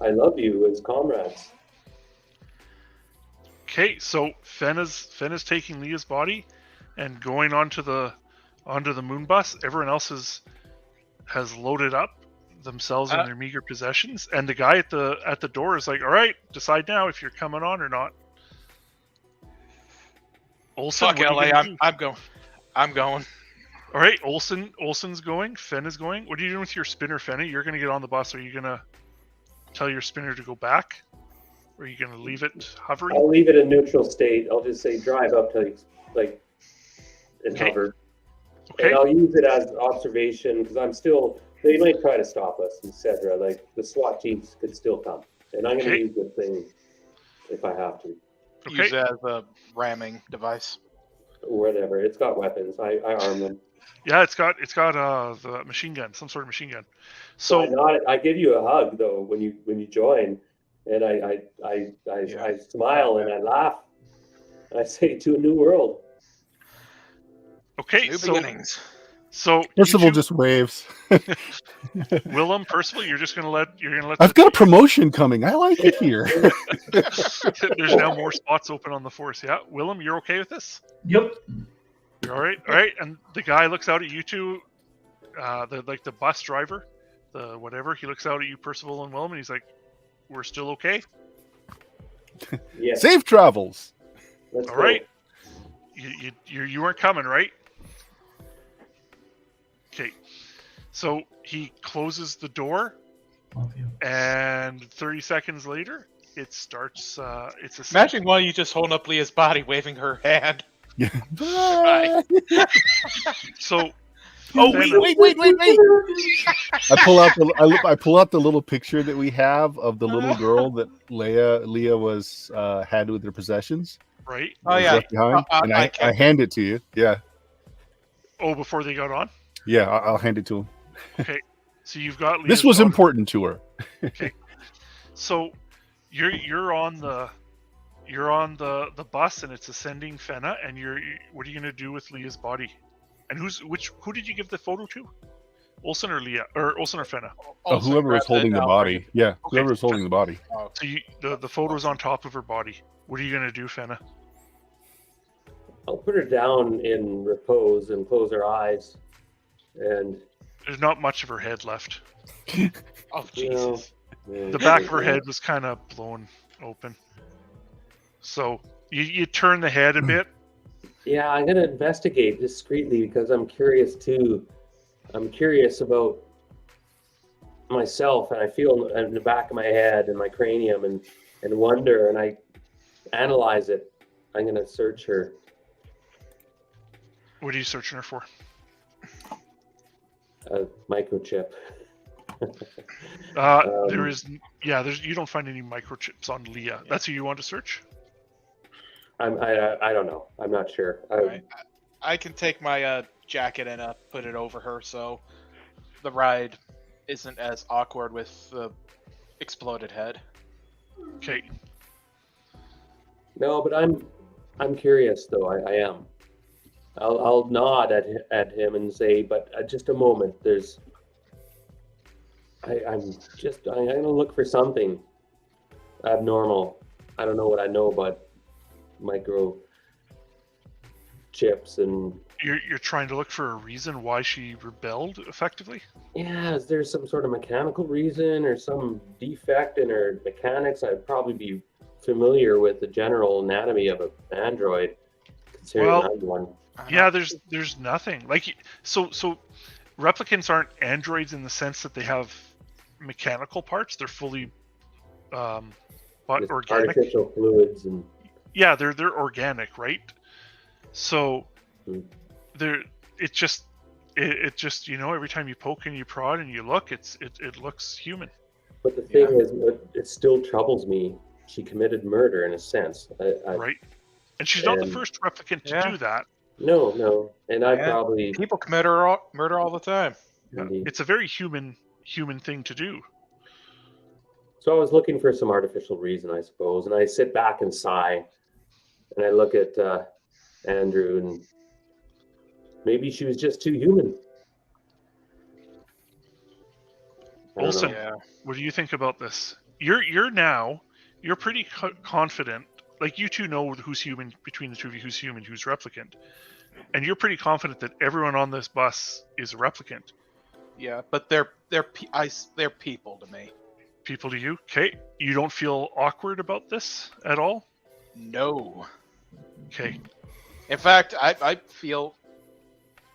I love you as comrades. Okay, so Fenna's taking Leah's body and going onto the moon bus. Everyone else has loaded up themselves and their meager possessions, and the guy at the door is like, "All right, decide now if you're coming on or not." Olsen, Fuck what are you LA, gonna do? I'm going. All right, Olsen's going. Fenna's going. What are you doing with your spinner, Fenna? You're gonna get on the bus. Are you gonna tell your spinner to go back? Or are you gonna leave it hovering? I'll leave it in neutral state. I'll just say drive up till it Okay. hovered. Okay. And I'll use it as observation because they might try to stop us, etc. Like the SWAT teams could still come. And I'm going to Okay. use this thing if I have to. Okay. Use it as a ramming device. Whatever. It's got weapons. I arm them. Yeah, it's got the machine gun, some sort of machine gun. So So I give you a hug though when you join, and I smile and I laugh. And I say to a new world. okay, New so beginnings. Percival you two- just waves. Willem, Percival, you're gonna let I've got a promotion coming. I like it here. There's now more spots open on the force. Yeah, Willem, you're okay with this? Yep. You're all right. And the guy looks out at you two, the bus driver, the whatever. He looks out at you, Percival and Willem, and he's like, "We're still okay. Yes. Safe travels. Let's All go. right. You weren't coming, right?" Okay. So he closes the door, Love you. and 30 seconds later, it starts. It's a Imagine one of you just holding up Leah's body, waving her hand. Bye. So. Oh Fenna- wait! I pull out the little picture that we have of the little girl that Leah was had with her possessions. Right. Oh, Was yeah. left behind, and I hand it to you. Yeah, Oh, before they got on. yeah. I'll hand it to him. So you've got This Leah's was daughter. important to her. So you're on the bus and it's ascending Fenna, and what are you gonna do with Leah's body? And who did you give the photo to? Olsen or Leah, or Olsen or Fenna? Also, Whoever was grab it, holding the I'll body. bring Yeah, Okay. whoever was holding the body. it. Oh, So the photo's on top of her body. What are you gonna do, Fenna? I'll put her down in repose and close her eyes. And There's not much of her head left. oh you know, Jesus. The back of her head was kind of blown open. So you turn the head a bit. Yeah, I'm gonna investigate discreetly because I'm curious too. I'm curious about myself, and I feel in the back of my head and my cranium and wonder, and I analyze it. I'm gonna search her. What are you searching her for? A microchip. There is, you don't find any microchips on Leah. That's who you want to search? I don't know. I'm not sure. I can take my jacket and put it over her so the ride isn't as awkward with the exploded head. Okay. No, but I'm curious though. I am. I'll nod at him and say, but just a moment. I'm gonna look for something abnormal. I don't know what I know about micro chips and You're trying to look for a reason why she rebelled effectively? yeah, is there some sort of mechanical reason or some defect in her mechanics? I'd probably be familiar with the general anatomy of an android, considering Well, I'm one. Yeah, there's nothing. Like so replicants aren't androids in the sense that they have mechanical parts. They're fully but With organic. artificial fluids and Yeah, they're organic, right? So Hmm. it just every time you poke and you prod and you look, it looks human. but the thing is, it still troubles me. She committed murder in a sense. Right? And she's not the and- first replicant to Yeah. do that. No, and I Yeah. probably People commit murder all the time. indeed. It's a very human thing to do. So I was looking for some artificial reason, I suppose, and I sit back and sigh, and I look at Andrew, and maybe she was just too human. I don't Olsen, know. Yeah. what do you think about this? You're pretty confident. Like you two know who's human between the two of you, who's human, who's replicant, and you're pretty confident that everyone on this bus is a replicant. Yeah, but they're people to me. People to you, okay? You don't feel awkward about this at all? No. Okay. In fact, I feel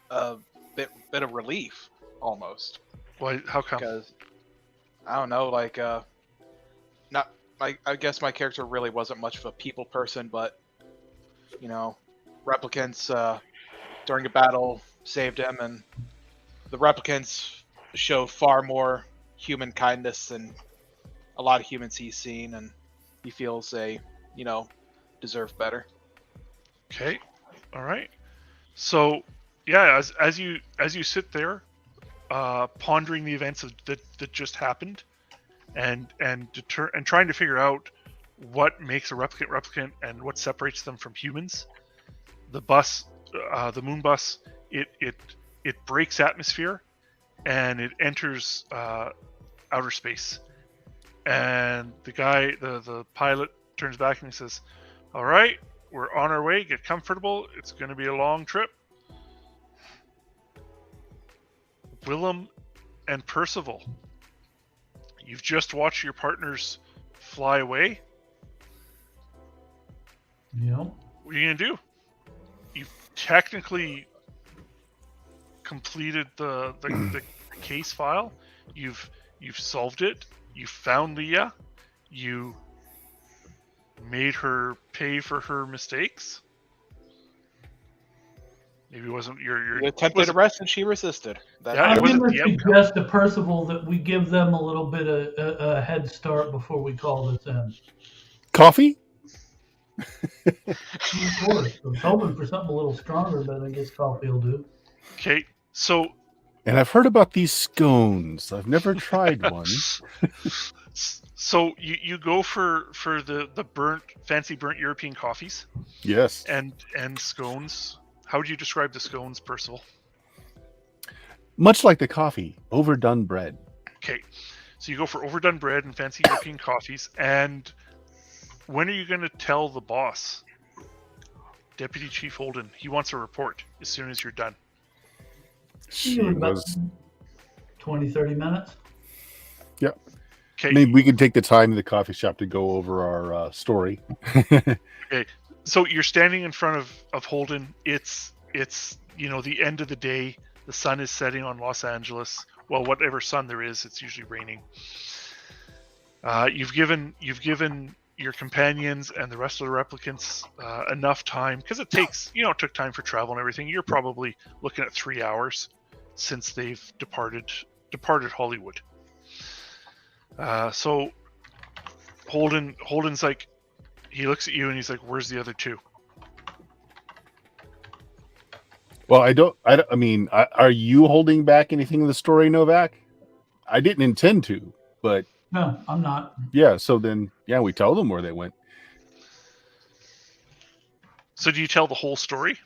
a bit of relief almost Why? How come? because I don't know, like not I guess my character really wasn't much of a people person, but you know, replicants during a battle saved him, and the replicants show far more human kindness than a lot of humans he's seen, and he feels they, deserve better. Okay. All right. So, yeah, as you sit there, pondering the events that just happened, and trying to figure out what makes a replicant and what separates them from humans, the moon bus, it breaks atmosphere, and it enters outer space. And the pilot turns back and he says, "All right, we're on our way. Get comfortable. It's going to be a long trip." Willem and Percival, you've just watched your partners fly away. Yep. What are you going to do? You've technically completed the case file. You've solved it. You found Leah. You made her pay for her mistakes. Maybe it wasn't your You attempted arrest and she resisted. Yeah, I'm it wasn't going the to outcome. suggest to Percival that we give them a little bit of a head start before we call this in. Coffee? Of course. I was hoping for something a little stronger, but I guess coffee will do. Okay, so And I've heard about these scones. I've never tried one. So you go for the fancy burnt European coffees Yes. and scones. How would you describe the scones, Percival? Much like the coffee, overdone bread. Okay, so you go for overdone bread and fancy European coffees. And when are you going to tell the boss, Deputy Chief Holden? He wants a report as soon as you're done. She About was. 20, 30 minutes. Yeah. Okay. Maybe we could take the time in the coffee shop to go over our story. Okay. So you're standing in front of Holden. It's the end of the day. The sun is setting on Los Angeles. Well, whatever sun there is, it's usually raining. You've given your companions and the rest of the replicants enough time, because it takes it took time for travel and everything. You're probably looking at 3 hours since they've departed Hollywood. So Holden's like, he looks at you and he's like, "Where's the other two?" Well, I mean, are you holding back anything in the story, Novak? I didn't intend to, but No, I'm not. yeah. So then, yeah, we tell them where they went. So do you tell the whole story?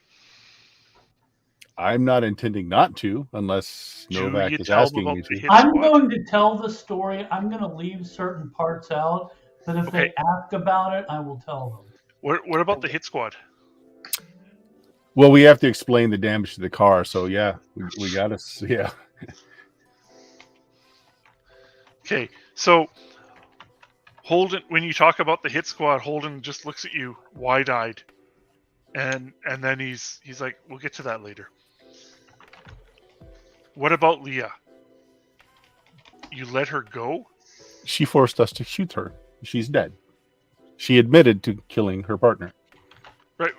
I'm not intending not to, unless Do Novak you is tell them asking about me the to. hit I'm squad? going to tell the story. I'm going to leave certain parts out, but if Okay. they ask about it, I will tell them. What about the hit squad? Well, we have to explain the damage to the car, so yeah, we got to, yeah. Okay, so Holden, when you talk about the hit squad, Holden just looks at you wide-eyed, and then he's like, "We'll get to that later." What about Leah? You let her go? She forced us to shoot her. She's dead. She admitted to killing her partner. Right.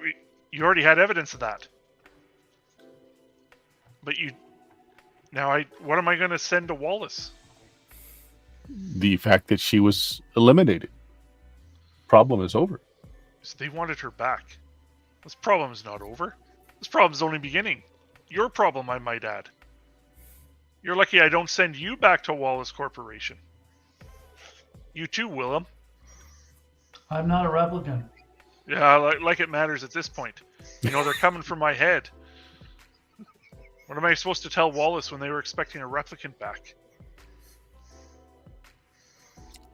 You already had evidence of that. But what am I going to send to Wallace? The fact that she was eliminated. Problem is over. So they wanted her back. This problem is not over. This problem's only beginning. Your problem, I might add. You're lucky I don't send you back to Wallace Corporation. You too, Willem. I'm not a replicant. Yeah, like it matters at this point. They're coming for my head. What am I supposed to tell Wallace when they were expecting a replicant back?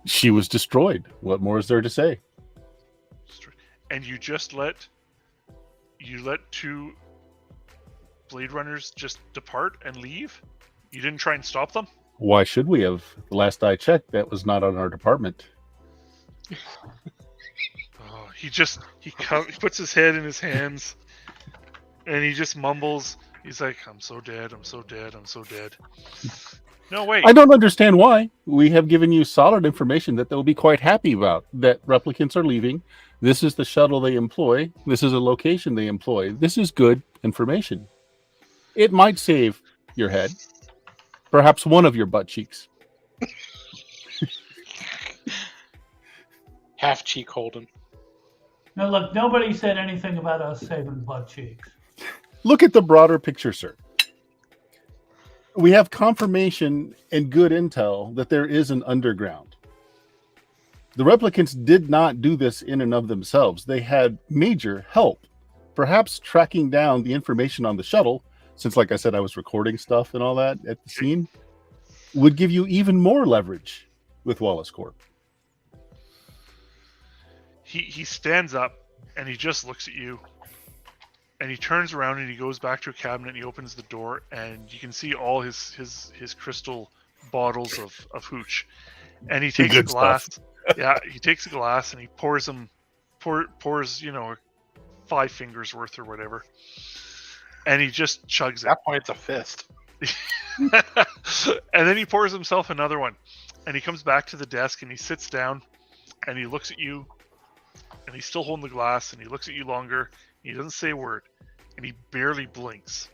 She was destroyed. What more is there to say? And you just let two Bladerunners just depart and leave? You didn't try and stop them? Why should we have? The last I checked, that was not on our department. He puts his head in his hands and he just mumbles. He's like, "I'm so dead, I'm so dead, I'm so dead." No, wait. I don't understand why. We have given you solid information that they'll be quite happy about, that replicants are leaving. This is the shuttle they employ. This is a location they employ. This is good information. It might save your head. Perhaps one of your butt cheeks. Half cheek Holden. No, look, nobody said anything about us saving butt cheeks. Look at the broader picture, sir. We have confirmation and good intel that there is an underground. The replicants did not do this in and of themselves. They had major help. Perhaps tracking down the information on the shuttle, since, like I said, I was recording stuff and all that at the scene, would give you even more leverage with Wallace Corp. He stands up and he just looks at you. And he turns around and he goes back to a cabinet and he opens the door and you can see all his crystal bottles of hooch. And he takes a glass. Yeah, he takes a glass and he pours 5 fingers worth or whatever. And he just chugs it. At that point, it's a fist. And then he pours himself another one. And he comes back to the desk and he sits down and he looks at you and he's still holding the glass and he looks at you longer. He doesn't say a word, and he barely blinks.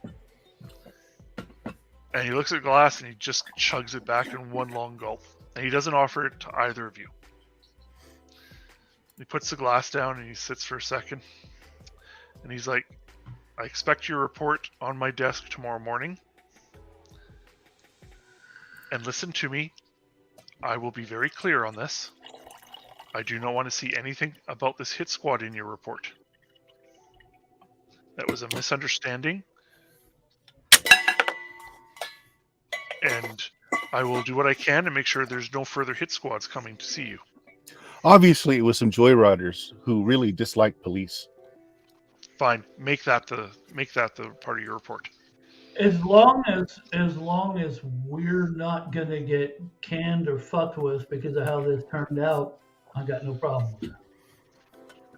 And he looks at the glass, and he just chugs it back in one long gulp. And he doesn't offer it to either of you. He puts the glass down, and he sits for a second. And he's like, "I expect your report on my desk tomorrow morning. And listen to me. I will be very clear on this. I do not want to see anything about this hit squad in your report. That was a misunderstanding. And I will do what I can to make sure there's no further hit squads coming to see you. Obviously, it was some joyriders who really disliked police. Fine. Make that the part of your report. As long as we're not gonna get canned or fucked with because of how this turned out, I got no problem with that.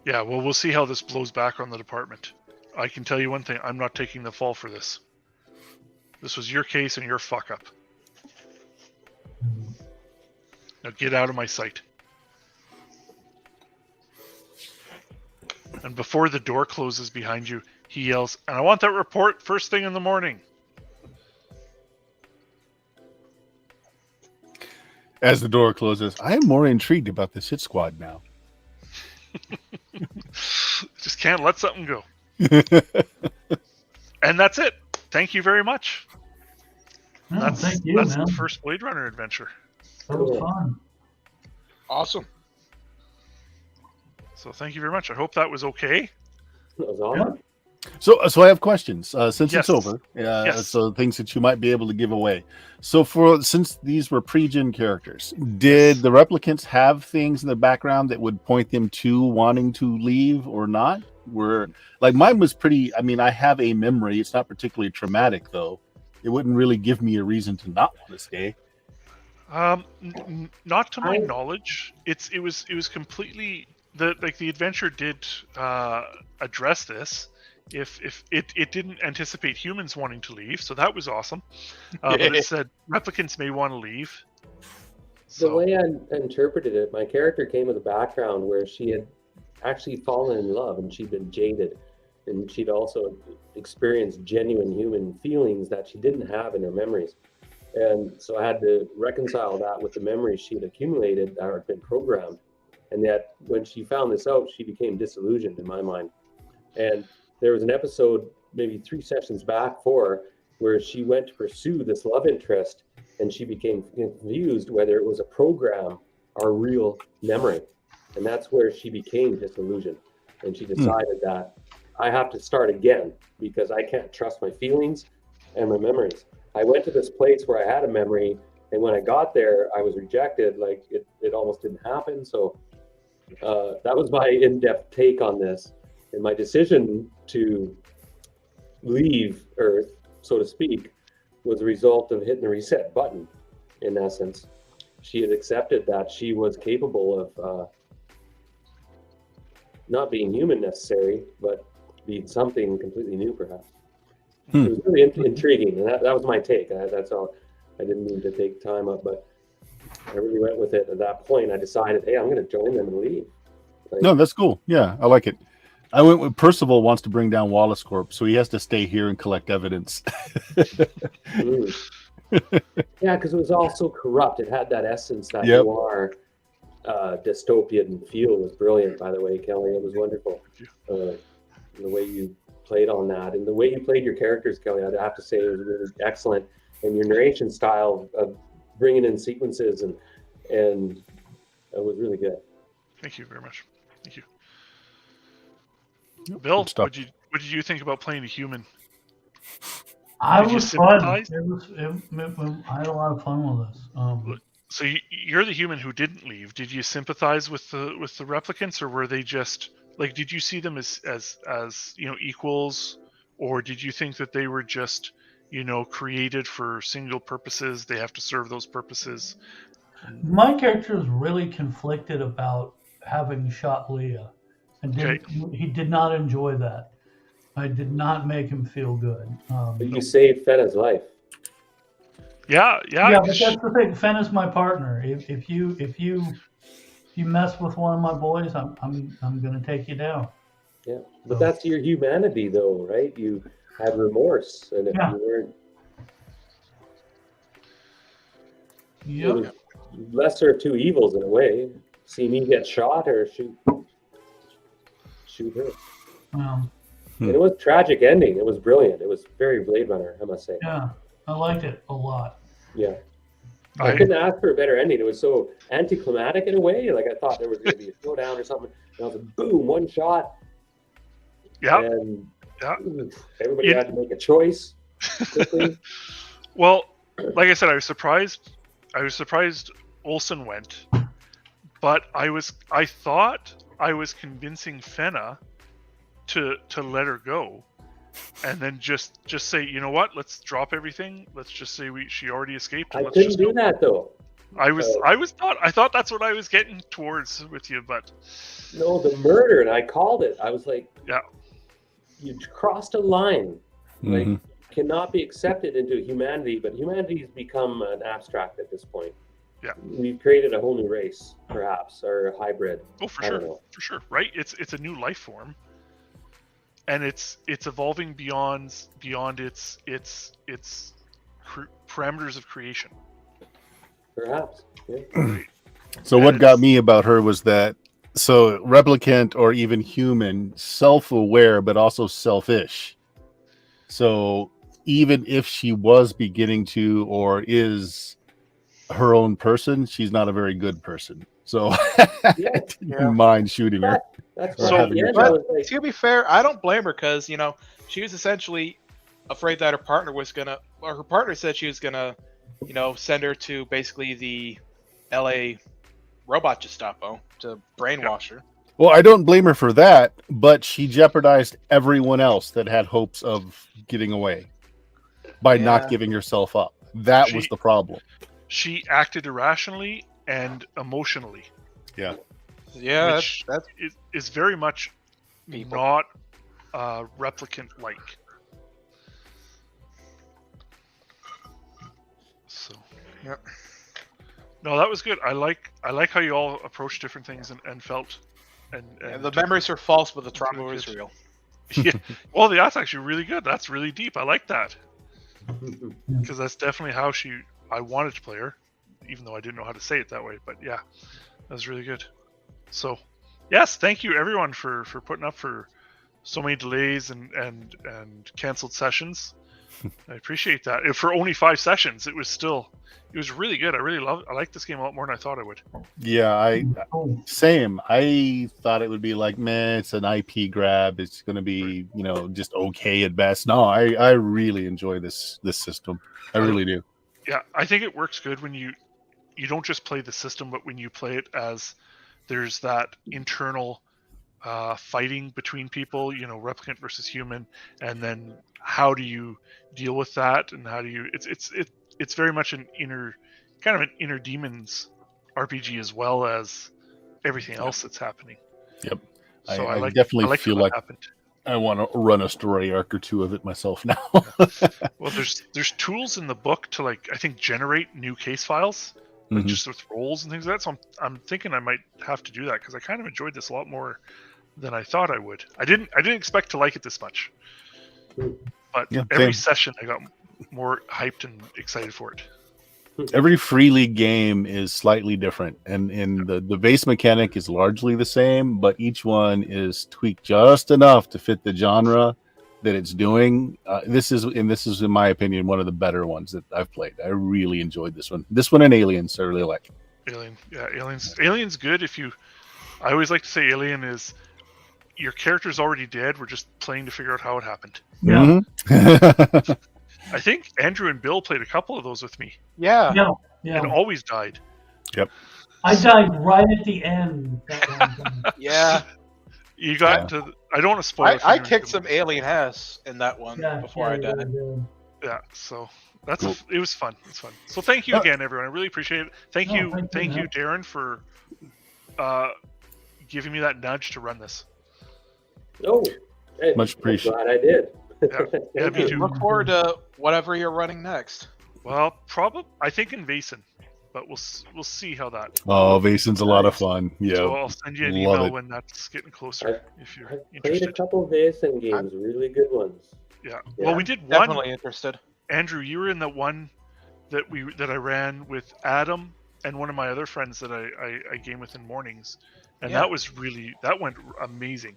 Yeah, well, we'll see how this blows back on the department. I can tell you one thing. I'm not taking the fall for this. This was your case and your fuck up. Now get out of my sight. And before the door closes behind you, he yells, and I want that report first thing in the morning. As the door closes, I am more intrigued about this hit squad now. Just can't let something go. And that's it. Thank you very much. No, thank you, that's man. the first Blade Runner adventure. That was fun. Awesome. So thank you very much. I hope that was okay. That was awesome. So I have questions since Yes. it's over. Yes. So things that you might be able to give away. So since these were pre-gen characters, did the replicants have things in the background that would point them to wanting to leave or not? Like mine was pretty. I mean, I have a memory. It's not particularly traumatic though. It wouldn't really give me a reason to not want to stay. Not to my knowledge. It was completely the adventure did address this. If it didn't anticipate humans wanting to leave, so that was awesome. But it said replicants may want to leave. The way I interpreted it, my character came with a background where she had actually fallen in love and she'd been jaded, and she'd also experienced genuine human feelings that she didn't have in her memories. And so I had to reconcile that with the memories she had accumulated that had been programmed. And yet when she found this out, she became disillusioned in my mind. And there was an episode, maybe 3 sessions back, where she went to pursue this love interest, and she became confused whether it was a program or real memory. And that's where she became disillusioned. And she decided that I have to start again because I can't trust my feelings and my memories. I went to this place where I had a memory, and when I got there, I was rejected. Like it almost didn't happen. So that was my in-depth take on this. And my decision to leave Earth, so to speak, was a result of hitting the reset button, in essence. She had accepted that she was capable of not being human necessarily, but being something completely new, perhaps. It was really intriguing, and that was my take. That's all. I didn't mean to take time up, but I really went with it. At that point, I decided, hey, I'm going to join them and leave. No, that's cool. Yeah, I like it. I went with Percival wants to bring down Wallace Corp, so he has to stay here and collect evidence. Yeah, because it was all so corrupt. It had that essence that noir dystopian feel. Was brilliant, by the way, Kelly. It was wonderful. The way you played on that, and the way you played your characters, Kelly, I'd have to say it was really excellent. And your narration style of bringing in sequences and it was really good. Thank you very much. Thank you. Bill, what did you think about playing a human? I was fun. I had a lot of fun with this. So you're the human who didn't leave. Did you sympathize with the replicants, or were they just like? Did you see them as equals, or did you think that they were just created for single purposes? They have to serve those purposes. My character was really conflicted about having shot Leah, and he did not enjoy that. I did not make him feel good. But you saved Fenna's life. Yeah. But that's the thing. Fenna's my partner. If you mess with one of my boys, I'm gonna take you down. Yeah, but that's your humanity, though, right? You had remorse, and if you weren't, it was lesser of two evils in a way. See me get shot or shoot her. And it was a tragic ending. It was brilliant. It was very Blade Runner, I must say. Yeah, I liked it a lot. Yeah. I couldn't ask for a better ending. It was so anticlimactic in a way. Like I thought there was going to be a showdown or something. And I was like, boom, one shot. Yeah. And Yeah. everybody had to make a choice quickly. Well, like I said, I was surprised Olsen went, but I thought I was convincing Fenna to let her go, and then just say, you know what, let's drop everything. Let's just say she already escaped. And I let's couldn't just do go. that though. I thought that's what I was getting towards with you, but No, the murder, and I called it. I was like, yeah, you crossed a line. Like, Mhm. cannot be accepted into humanity, but humanity has become an abstract at this point. Yeah. We've created a whole new race, perhaps, or a hybrid. oh for I don't sure, know. for sure, right? It's a new life form, and it's evolving beyond its parameters of creation. Perhaps. Yeah. So what got me about her was that replicant or even human, self-aware but also selfish. So even if she was beginning to or is her own person, she's not a very good person. So I didn't mind shooting her. That's Or why having at the her end shot. I was like, To be fair, I don't blame her because she was essentially afraid that her partner was gonna, or her partner said she was gonna, send her to basically the L.A. robot Gestapo to brainwash her. Well, I don't blame her for that, but she jeopardized everyone else that had hopes of getting away by not Yeah. giving herself up. That was the problem. She acted irrationally and emotionally, Yeah, which that's is very much people. not replicant-like. So, yeah. No, that was good. I like how you all approached different things and felt. And The memories are false, but the trauma really is good. real. Yeah. Well, that's actually really good. That's really deep. I like that because that's definitely how I wanted to play her, even though I didn't know how to say it that way. But yeah, that was really good. So, yes, thank you everyone for putting up for so many delays and canceled sessions. I appreciate that. For only 5 sessions, it was really good. I like this game a lot more than I thought I would. Yeah, same. I thought it would be like, man, it's an IP grab. It's going to be, just okay at best. No, I really enjoy this system. I really do. Yeah, I think it works good when you don't just play the system, but when you play it as there's that internal fighting between people, replicant versus human, and then how do you deal with that, and how do you? It's very much an inner demons RPG as well as everything else that's happening. Yep. So I definitely feel how that like happened. I want to run a story arc or two of it myself now. Well, there's tools in the book to I think generate new case files, just with roles and things like that. So I'm thinking I might have to do that because I kind of enjoyed this a lot more than I thought I would. I didn't expect to like it this much, but every session I got more hyped and excited for it. Every Free League game is slightly different, and the base mechanic is largely the same, but each one is tweaked just enough to fit the genre that it's doing. This is in my opinion one of the better ones that I've played. I really enjoyed this one. This one and Aliens I really like. Alien's good. I always like to say Alien is your character's already dead. We're just playing to figure out how it happened. Yeah. I think Andrew and Bill played a couple of those with me. Yeah. And always died. Yep. I died right at the end. Yeah. You got to. I don't want to spoil it. I kicked some alien ass in that one before I died. Yeah. So that's cool. It was fun. It's fun. So thank you again, everyone. I really appreciate it. Thank you, Darren, for giving me that nudge to run this. Oh, much appreciated. I'm glad I did. Yeah, me too. Look forward to whatever you're running next. Well, I think Invasion, but we'll see how that. Oh, Vasion's a lot of fun. Yeah. So I'll send you an email when that's getting closer if you're interested. Played a couple of Vasion games, really good ones. Yeah. Well, we did one. Definitely interested. Andrew, you were in the one that I ran with Adam and one of my other friends that I game with in mornings, and that went amazing.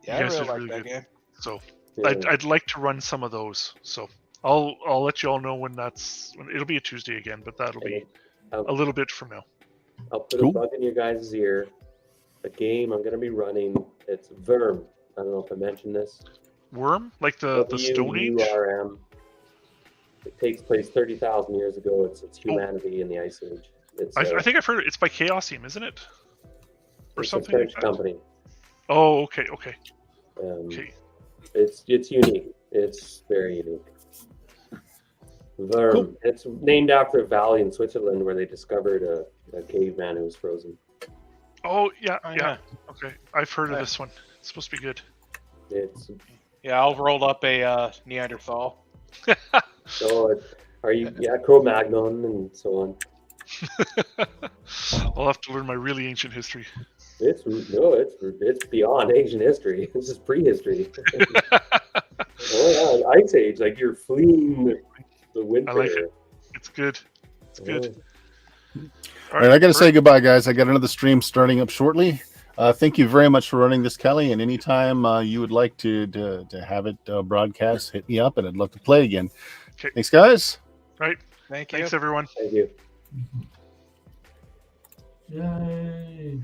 Yeah, I really like that game. So I'd like to run some of those. So I'll let you all know when it'll be a Tuesday again, but that'll be a little bit from now. I'll put Cool. a bug in your guys' ear. The game I'm going to be running, it's Verm. I don't know if I mentioned this. Worm, like the Stone Age. WURM. It takes place 30,000 years ago. It's humanity in the Ice Age. It's, I think I've heard it. It's by Chaosium, isn't it? Or it's something a French like that. company. Oh, okay. Okay. It's unique. It's very unique. Verm. Cool. It's named after a valley in Switzerland where they discovered a caveman who was frozen. Oh yeah. yeah. Okay, I've heard of this one. It's supposed to be good. It's Yeah, I'll roll up a Neanderthal. Cro-Magnon and so on. I'll have to learn my really ancient history. It's beyond Asian history. This is prehistory. Oh yeah, Ice Age. Like you're fleeing the winter. I like it. It's good. It's good. All right, I got to say goodbye, guys. I got another stream starting up shortly. Thank you very much for running this, Kelly. And anytime you would like to have it broadcast, hit me up, and I'd love to play again. Okay. Thanks, guys. Right. Thank you. Thanks, everyone. Thank you. Yay.